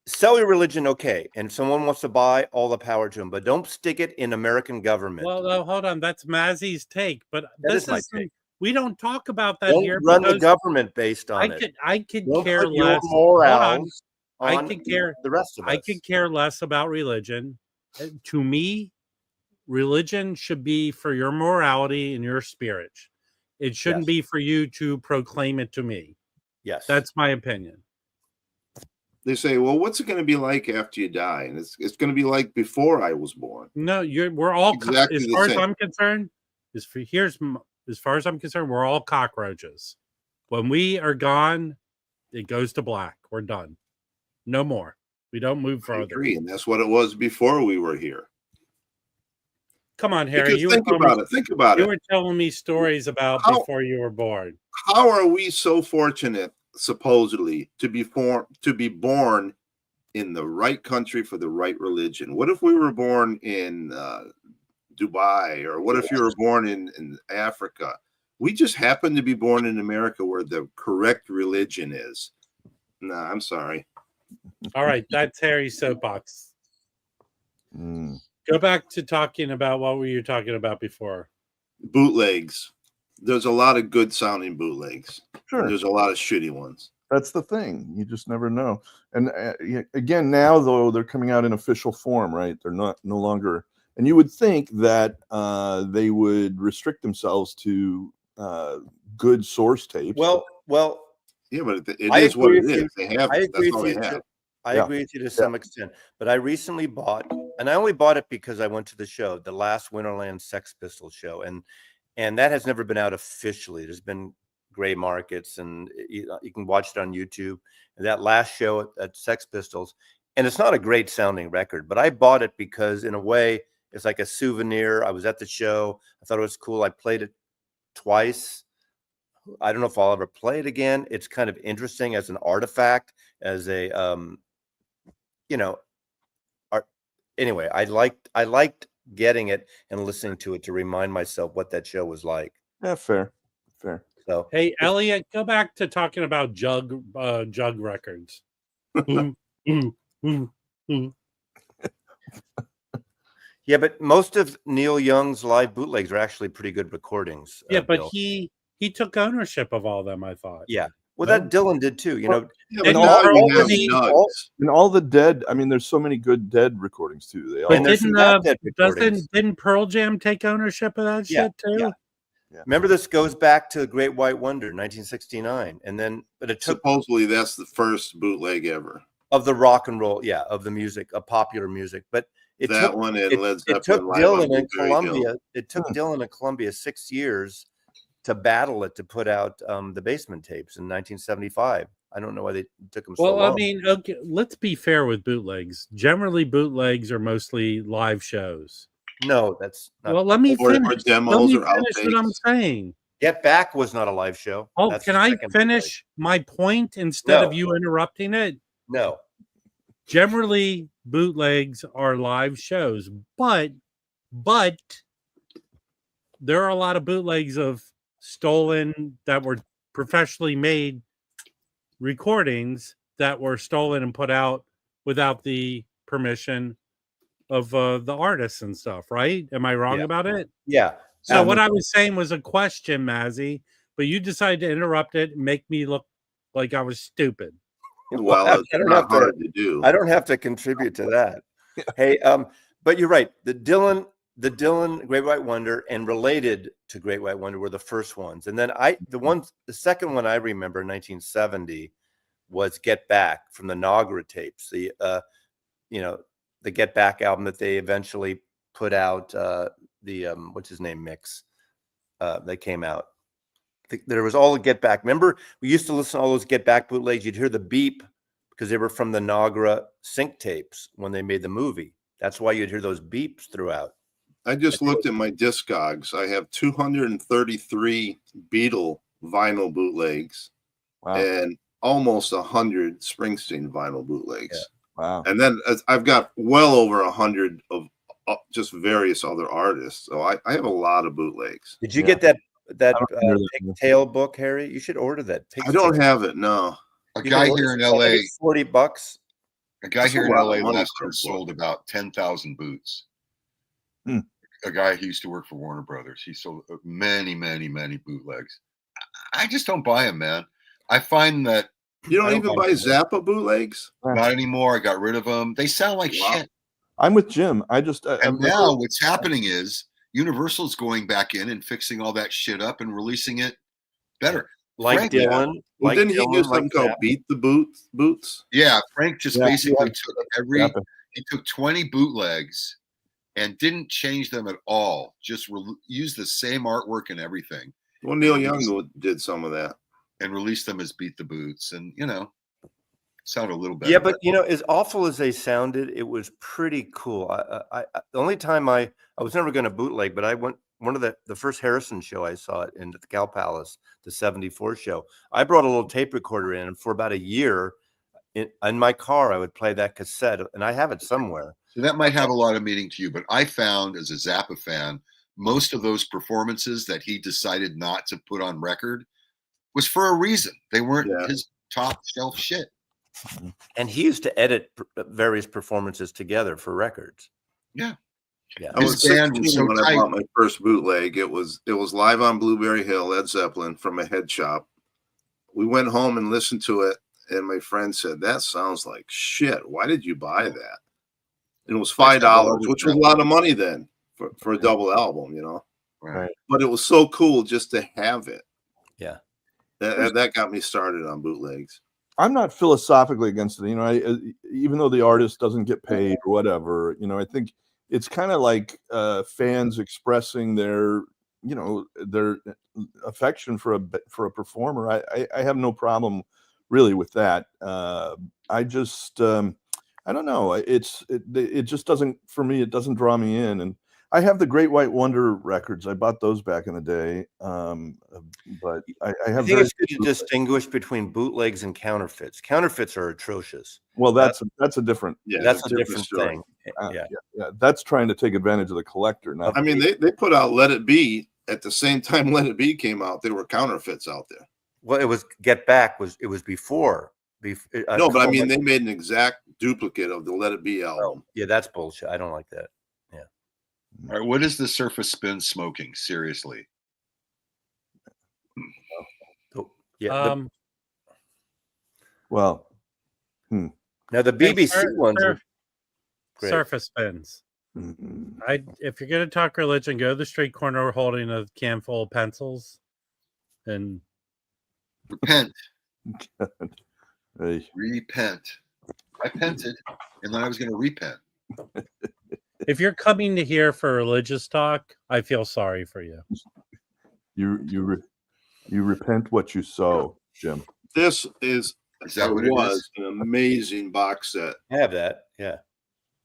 Sell your religion, okay, and someone wants to buy, all the power to them, but don't stick it in American government. Well, no, hold on. That's Mazzy's take, but That this is my isn't- take. We don't talk about that Don't here run the because government based on it. I could Don't care put your less. Hold on. morals I on could care. the rest of us. I could care less about religion. To me, religion should be for your morality and your spirit. It shouldn't Yes. be for you to proclaim it to me. Yes, That's my opinion. They say, well, what's it going to be like after you die? And it's going to be like before I was born. No, we're all Exactly as the far as same. I'm concerned. As far as I'm concerned, we're all cockroaches. When we are gone, it goes to black. We're done. No more. We don't move I further. agree, and that's what it was before we were here. Come on, Harry. Because think about You it. were telling me stories about How- before you were born. How are we so fortunate, supposedly, to be born in the right country for the right religion? What if we were born in Dubai, or what if you were born in Africa? We just happen to be born in America where the correct religion is. Nah, I'm sorry. All right, that's Harry's soapbox. Mm. Go back to talking about what were you talking about before? Bootlegs. There's a lot of good sounding bootlegs. Sure. There's a lot of shitty ones. That's the thing. You just never know. And again, now though they're coming out in official form, right? They're no longer. And you would think that they would restrict themselves to good source tapes. Well, Yeah, but it I is what agree it with is. you. They have. I That's agree all with they you. have. I Yeah. agree with you to some extent, but I recently bought, and I only bought it because I went to the show, the last Winterland Sex Pistols show, and that has never been out officially. There's been gray markets, and you can watch it on YouTube. And that last show at Sex Pistols, and it's not a great sounding record, but I bought it because in a way it's like a souvenir. I was at the show. I thought it was cool. I played it twice. I don't know if I'll ever play it again. It's kind of interesting as an artifact, as a art. Anyway, I liked getting it and listening to it to remind myself what that show was like. Yeah, fair. So Hey, Elliot, go back to talking about Jug records. yeah, but most of Neil Young's live bootlegs are actually pretty good recordings. Yeah, but Bill. he took ownership of all them, I thought. Yeah. Well, that Dylan did too. You know, Yeah, And but now all you have the- nugs. And all the Dead. I mean, there's so many good Dead recordings too. They all. But And there's some not dead recordings. didn't Pearl Jam take ownership of that Yeah, shit too? yeah. Remember, this goes back to the Great White Wonder, 1969, and then but it took Supposedly that's the first bootleg ever. of the rock and roll, of the music, of popular music, but it That took one and Led it took Zeppelin live on Dylan and Blueberry Hill. Columbia. It took Dylan and Columbia 6 years to battle it to put out the Basement tapes in 1975. I don't know why they took them so Well, long. I mean, okay, let's be fair with bootlegs. Generally, bootlegs are mostly live shows. No, that's not. Well, let me Or finish. Let demos me or finish what I'm outtakes. saying. Get Back was not a live show. Oh, That's can the I second bootleg. finish my point instead No. of you interrupting it? No. Generally, bootlegs are live shows, but there are a lot of bootlegs of stolen that were professionally made recordings that were stolen and put out without the permission of the artists and stuff, right? Am I wrong Yeah. about it? Yeah. So what I was saying was a question, Mazzy, but you decided to interrupt it and make me look like I was stupid. Well, I it's don't not have to. hard to do. I don't have to contribute to that. Hey, but you're right. The Dylan Great White Wonder and related to Great White Wonder were the first ones, and then the second one I remember in 1970 was Get Back from the Nagra tapes. The the Get Back album that they eventually put out. The what's his name mix that came out. There was all the Get Back. Remember, we used to listen to all those Get Back bootlegs. You'd hear the beep because they were from the Nagra sync tapes when they made the movie. That's why you'd hear those beeps throughout. I just looked at my Discogs. I have 233 Beatle vinyl bootlegs and almost 100 Springsteen vinyl bootlegs. Yeah. Wow. And then I've got well over 100 of just various other artists. So I have a lot of bootlegs. Did you get that Pigtail book, Harry? You should order that. I don't have it. No. A guy here in LA, $40. a guy here in LA last year sold about 10,000 boots. A guy who used to work for Warner Brothers. He sold many bootlegs. I just don't buy them, man. I find that you don't even buy Zappa bootlegs. Not anymore. I got rid of them. They sound like shit. I'm with Jim. And now what's happening is Universal's going back in and fixing all that shit up and releasing it better. Like Frank, Dylan. Well, didn't he do something called Beat the Boots? Yeah, Frank just basically he took 20 bootlegs and didn't change them at all. Just used the same artwork and everything. Well, Neil Young did some of that. And released them as Beat the Boots. And, sounded a little better. Yeah, but, as awful as they sounded, it was pretty cool. The only time I was never going to bootleg, but I went, one of the first Harrison show I saw it in the Cow Palace, the 74 show. I brought a little tape recorder in, and for about a year in my car, I would play that cassette, and I have it somewhere. So that might have a lot of meaning to you, but I found as a Zappa fan, most of those performances that he decided not to put on record was for a reason. They weren't his top shelf shit. And he used to edit various performances together for records. Yeah. I was 16 when I bought my first bootleg. It was Live on Blueberry Hill, Led Zeppelin, from a head shop. We went home and listened to it, and my friend said, "That sounds like shit. Why did you buy that?" And it was $5, which was a lot of money then for a double album, Right. But it was so cool just to have it. Yeah. That got me started on bootlegs. I'm not philosophically against it. Even though the artist doesn't get paid or whatever, I think it's kind of like fans expressing their affection for a performer. I have no problem really with that. I just I don't know. It just doesn't, for me. It doesn't draw me in. And I have the Great White Wonder records. I bought those back in the day. But I have. I think it's good to distinguish between bootlegs and counterfeits. Counterfeits are atrocious. Well, that's a different. Yeah, that's a different thing. Yeah. That's trying to take advantage of the collector. I mean, they put out Let It Be at the same time Let It Be came out. There were counterfeits out there. Well, it was Get Back. It was before. No, but I mean, they made an exact duplicate of the Let It Be album. Yeah, that's bullshit. I don't like that. Yeah. All right, what is the Surface Spin smoking? Seriously. Yeah. Well. Now the BBC ones are great. Surface Spins. If you're gonna talk religion, go to the street corner holding a can full of pencils and repent. Hey. Repent. I pented, and then I was going to repent. If you're coming to here for religious talk, I feel sorry for you. You repent what you sow, Jim. This is that what it is? An amazing box set. I have that. Yeah.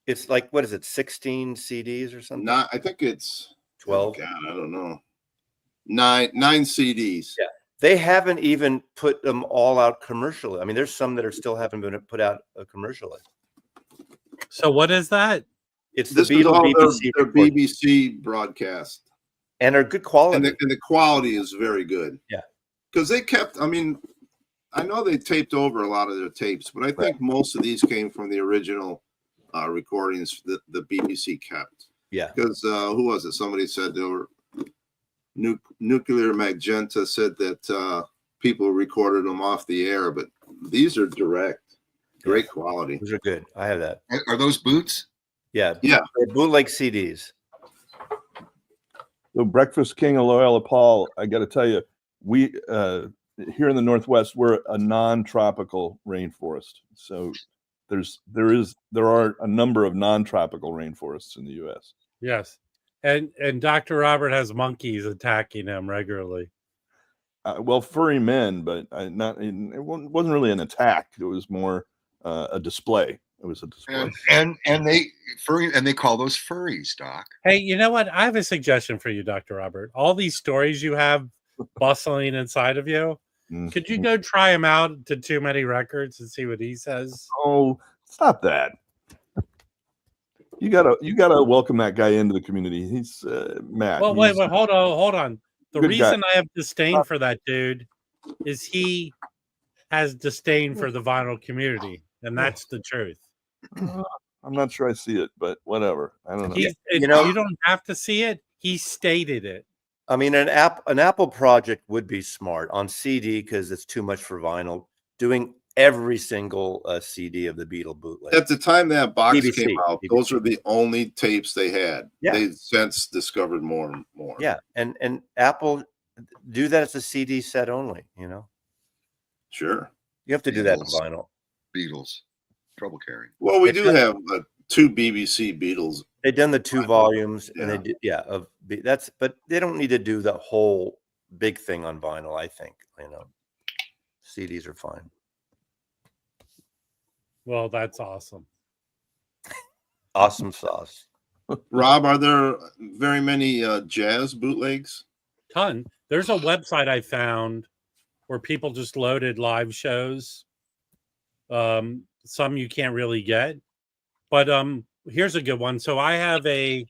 It's like, what is it, 16 CDs or something? I think it's 12. God, I don't know. Nine CDs. Yeah. They haven't even put them all out commercially. I mean, there's some that are still haven't been put out commercially. So what is that? It's this the Beatles BBC, their BBC broadcast. And are good quality. And the quality is very good. Yeah. Because they kept, I mean, I know they taped over a lot of their tapes, but I think most of these came from the original recordings that the BBC kept. Yeah. Because who was it? Somebody said there were Nuclear Magenta said that people recorded them off the air, but these are direct. Great quality. Those are good. I have that. Are those boots? Yeah. Yeah. They're bootleg CDs. So Breakfast King of Loyola Paul, I got to tell you, we here in the Northwest, we're a non-tropical rainforest. So there are a number of non-tropical rainforests in the U.S. Yes, and Dr. Robert has monkeys attacking him regularly. Well, furry men, but it wasn't really an attack. It was more a display. It was a display. And they call those furries, Doc. Hey, you know what? I have a suggestion for you, Dr. Robert. All these stories you have bustling inside of you, could you go try them out to Too Many Records and see what he says? Oh, stop that. You gotta welcome that guy into the community. He's Matt. Well, wait, hold on. The reason I have disdain for that dude is he has disdain for the vinyl community, and that's the truth. I'm not sure I see it, but whatever. I don't know. You don't have to see it. He stated it. I mean, an Apple project would be smart on CD because it's too much for vinyl. Doing every single CD of the Beatle bootleg. At the time that box BBC, came out, those were the only tapes they had. Yeah. They've since discovered more and more. Yeah, and Apple do that as a CD set only. Sure. You have to do that in vinyl. Beatles, trouble carrying. Well, we do have 2 BBC Beatles. They've done the 2 volumes, and they did, but they don't need to do the whole big thing on vinyl. I think CDs are fine. Well, that's awesome. Awesome sauce. Rob, are there very many jazz bootlegs? Ton. There's a website I found where people just loaded live shows. Some you can't really get, but here's a good one. So I have a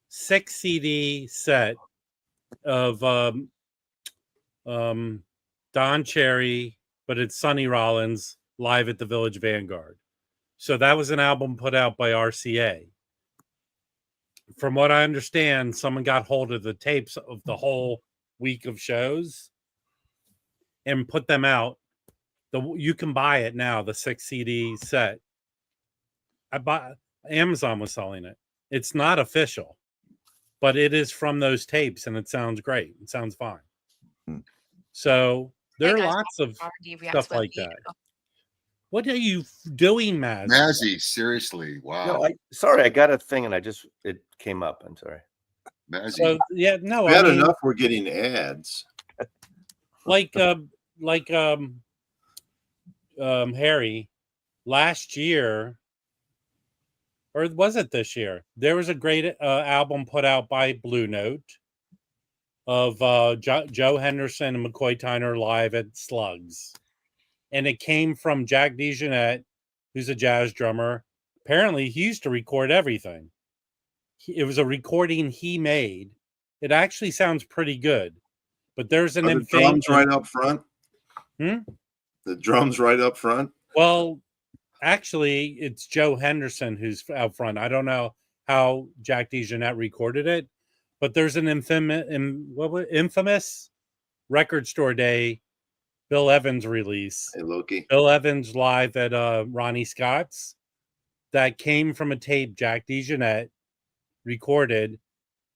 6 CD set of Don Cherry, but it's Sonny Rollins live at the Village Vanguard. So that was an album put out by RCA. From what I understand, someone got hold of the tapes of the whole week of shows and put them out. You can buy it now, the 6 CD set. Amazon was selling it. It's not official, but it is from those tapes, and it sounds great. It sounds fine. So there are lots of stuff like that. What are you doing, Maz? Mazzy, seriously, wow. No, sorry, I got a thing and it came up. I'm sorry. Mazzy. So, yeah, no, Bad enough we're getting ads. Harry, last year, or was it this year? There was a great album put out by Blue Note of Joe Henderson and McCoy Tyner live at Slugs. And it came from Jack DeJohnette, who's a jazz drummer. Apparently, he used to record everything. It was a recording he made. It actually sounds pretty good. But there's an the drums right up front? The drums right up front? Well, actually, it's Joe Henderson who's out front. I don't know how Jack DeJohnette recorded it, but there's an infamous Record Store Day Bill Evans release. Hey, Loki. Bill Evans live at Ronnie Scott's that came from a tape Jack DeJohnette recorded,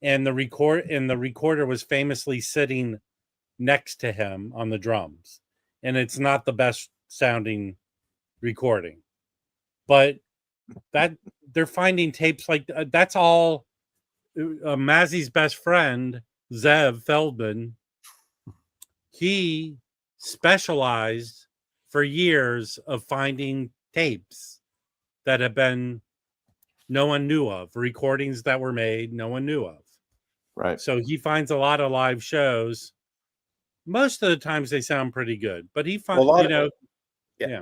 and the recorder was famously sitting next to him on the drums. And it's not the best sounding recording, but that they're finding tapes like that's all. Mazzy's best friend Zev Feldman, he specialized for years of finding tapes that have been no one knew of, recordings that were made no one knew of. Right. So he finds a lot of live shows. Most of the times they sound pretty good, but he finds,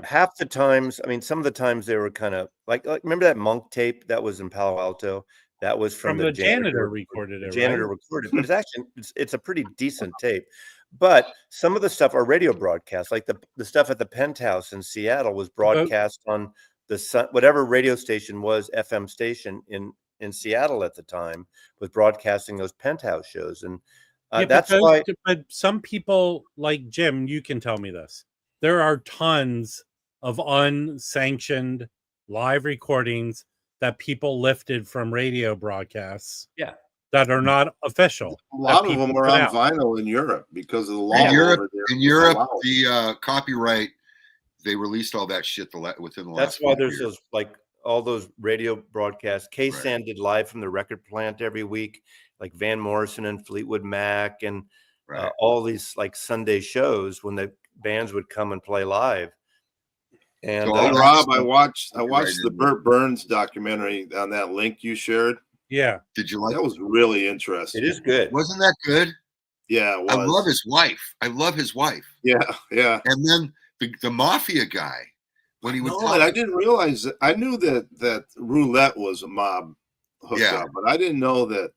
half the times, I mean, some of the times they were kind of like remember that Monk tape that was in Palo Alto? That was from the janitor recorded it. Janitor recorded, but it's actually it's a pretty decent tape. But some of the stuff are radio broadcasts, like the stuff at the Penthouse in Seattle was broadcast on the Sun, whatever radio station was, FM station in Seattle at the time, was broadcasting those Penthouse shows, and that's why. But some people like Jim, you can tell me this. There are tons of unsanctioned live recordings that people lifted from radio broadcasts. Yeah. That are not official. A lot of them people were put on out. vinyl in Europe because of the law In Europe, over there. in Europe, Allow it. the copyright, they released all that shit within the last. That's why 5 there's years. those, like, all those radio broadcasts. K-San did live from the record plant every week, like Van Morrison and Fleetwood Mac and Right. all these like Sunday shows when the bands would come and play live. And So all that Rob, stuff I watched copyrighted. the Burt Burns documentary on that link you shared. Yeah. Did you like That was really interesting. it is good. Wasn't that good? Yeah, it was. I love his wife. I love his wife. Yeah, yeah. And then the mafia guy, when he would No, talk, and I didn't realize that. I knew that roulette was a mob hookup, Yeah. but I didn't know that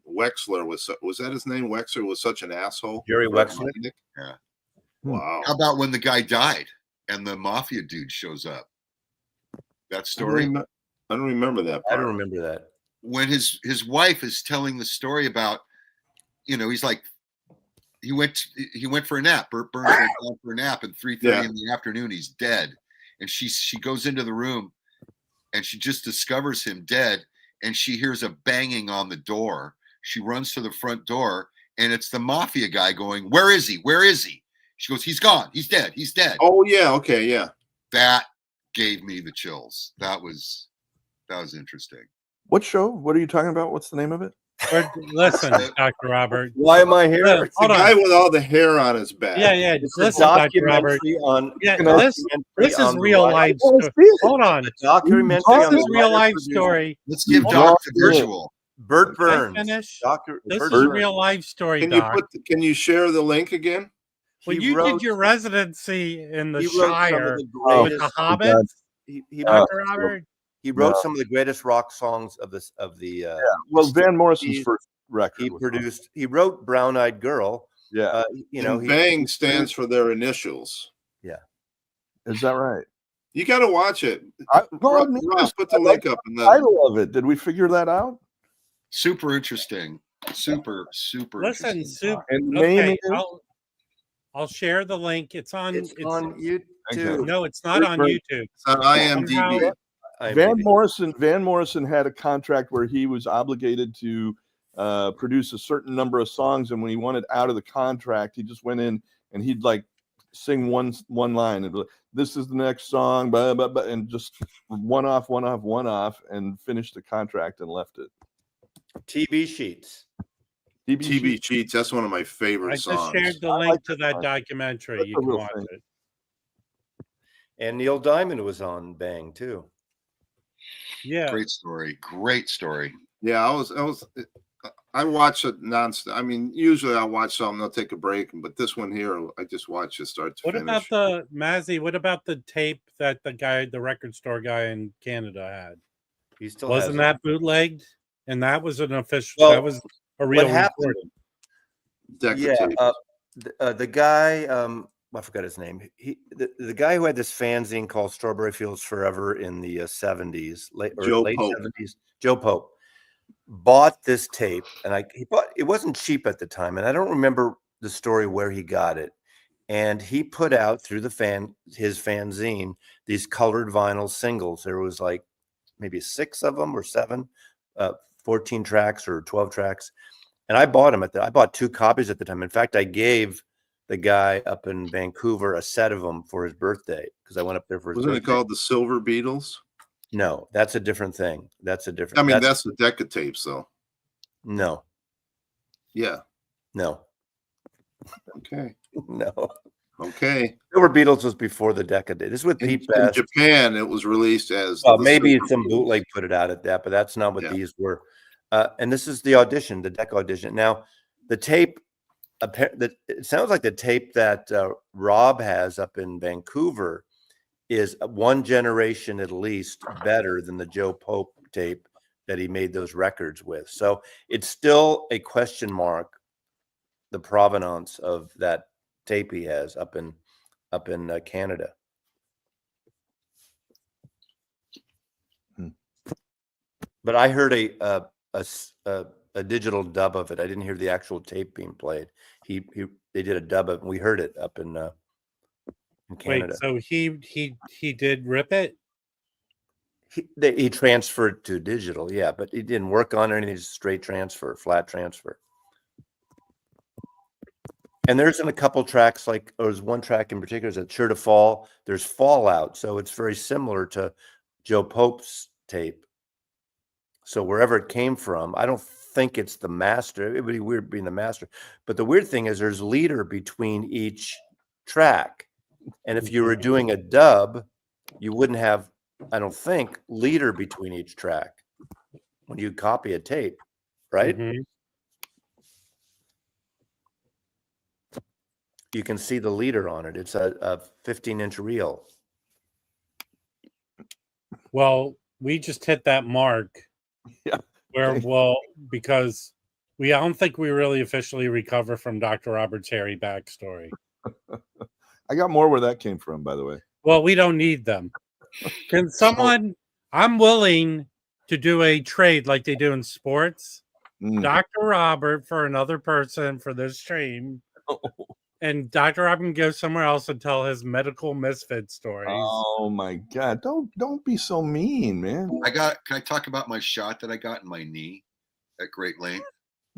Wexler was that his name? Wexler was such an asshole. Jerry Wexler? Yeah. Wow. How about when the guy died and the mafia dude shows up? That story. I don't remember that part. I don't remember that. When his wife is telling the story about, he's like, he went for a nap. Burt Burns went down for a nap, and 3:30 in the afternoon, he's dead. And she goes into the room, and she just discovers him dead, and she hears a banging on the door. She runs to the front door, and it's the mafia guy going, "Where is he? Where is he?" She goes, "He's gone. He's dead. He's dead." Oh yeah, okay, yeah. That gave me the chills. That was interesting. What show? What are you talking about? What's the name of it? Listen, Dr. Robert. Why am I here? Yeah, It's the guy with all the hair on his back. Yeah. It's Listen, a Dr. Robert. documentary on. Yeah, documentary this is on the real life- life. Oh, Story. Hold on. A documentary This on is the real life life producer, story. Let's give You Doc don't the do it. visual. Burt Can I Burns. finish? This Burt is Burns. real life story, Can Doc. can you share the link again? When He you wrote- did your residency in the he wrote some of Shire the with the greatest- Hobbits, He Dr. Robert. he wrote No. some of the greatest rock songs of the Well, Van Morrison's He- first record. he was- produced. He wrote Brown Eyed Girl. Yeah. And Bang stands for their initials. Is that right? You got to watch it. Rob, Rob, put the link up. And title of it. Did we figure that out? Super interesting. Super Listen, interesting. Soup. And the name Okay, is? I'll share the link. It's on YouTube. No, it's not on Great. YouTube. It's on IMDb. Van Morrison had a contract where he was obligated to produce a certain number of songs, and when he wanted out of the contract, he just went in and he'd like sing one line and be like, "This is the next song," blah, blah, blah, and just one off, and finished the contract and left it. TV sheets. TV Cheats. That's one of my favorite I just songs. shared the I link like to that that song. documentary. That's You a can real watch thing. it. And Neil Diamond was on Bang too. Yeah. Great story. Yeah, I watch it nonstop. I mean, usually I'll watch something, I'll take a break, but this one here, I just watch it start to What finish. about what about the tape that the record store guy in Canada had? He still Wasn't has that bootlegged? And that was an official. Well, that was a real happened- recording. Deck of Yeah, tapes. the guy, I forgot his name. The guy who had this fanzine called Strawberry Fields Forever in the 70s, late Joe 70s, Joe Pope, bought this tape, and he bought it. Wasn't cheap at the time, and I don't remember the story where he got it. And he put out through his fanzine these colored vinyl singles. There was like maybe 6 of them or 7, 14 tracks or 12 tracks. And I bought them I bought 2 copies at the time. In fact, I gave the guy up in Vancouver a set of them for his birthday because I went up there for his Wasn't birthday. it called the Silver Beatles? No, that's a different thing. That's a different. I mean, that's the deck of tapes, though. No, Yeah. no, Okay. no. Okay. Silver Beatles was before the decade. This is with In Pete Best. Japan, it was released as. Well, the maybe Silver some Beatles. bootleg put it out at that, but that's not what Yeah. these were. And this is the audition, the deck audition. Now, the tape. It sounds like the tape that Rob has up in Vancouver is 1 generation at least better than the Joe Pope tape that he made those records with. So it's still a question mark, the provenance of that tape he has up in Canada. But I heard a digital dub of it. I didn't hear the actual tape being played. They did a dub of it, and we heard it up in in Wait, Canada. so he did rip it? He transferred to digital, yeah, but he didn't work on anything, just straight transfer, flat transfer. And there's in a couple tracks, like there's one track in particular, is Sure to Fall. There's Fallout, so it's very similar to Joe Pope's tape. So wherever it came from, I don't think it's the master. It would be weird being the master. But the weird thing is there's leader between each track. And if you were doing a dub, you wouldn't have, I don't think, leader between each track when you copy a tape, right? Mm-hmm. You can see the leader on it. It's a 15-inch reel. Well, we just hit that mark. Yeah. Where, well, because I don't think we really officially recover from Dr. Robert's hairy backstory. I got more where that came from, by the way. Well, we don't need them. Can someone, I'm willing to do a trade like they do in sports. Dr. Robert for another person for this stream. And Dr. Robert can go somewhere else and tell his medical misfit stories. Oh my God. Don't be so mean, man. Can I talk about my shot that I got in my knee at great length?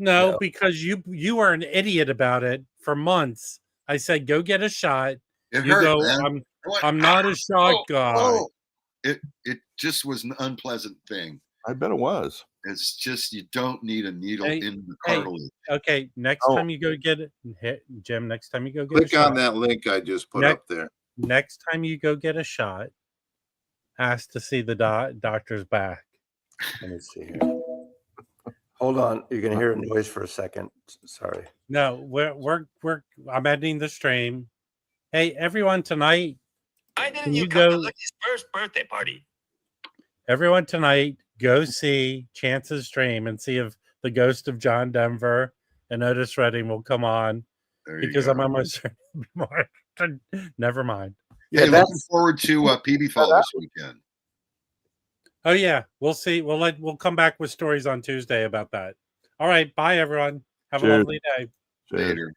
No, because you are an idiot about it for months. I said, go get a shot. It You hurt, go, man. I'm not a shot guy. It just was an unpleasant thing. I bet it was. It's just, you don't need a needle in the cartilage. Okay, next time you go get it, Jim, next time you go get click a shot. on that link I just put up there. Next time you go get a shot, ask to see the doctor's back. Let me see here. Hold on. You're going to hear a noise for a second. Sorry. No, I'm ending the stream. Hey, everyone, tonight. Why didn't you come to Lucky's first birthday party? Everyone tonight, go see Chance's stream and see if the ghost of John Denver and Otis Redding will come on. Because I'm almost never mind. Yeah, looking forward to PB Fall this weekend. Oh yeah, we'll see. We'll come back with stories on Tuesday about that. All right, bye everyone. Have a lovely day. Later.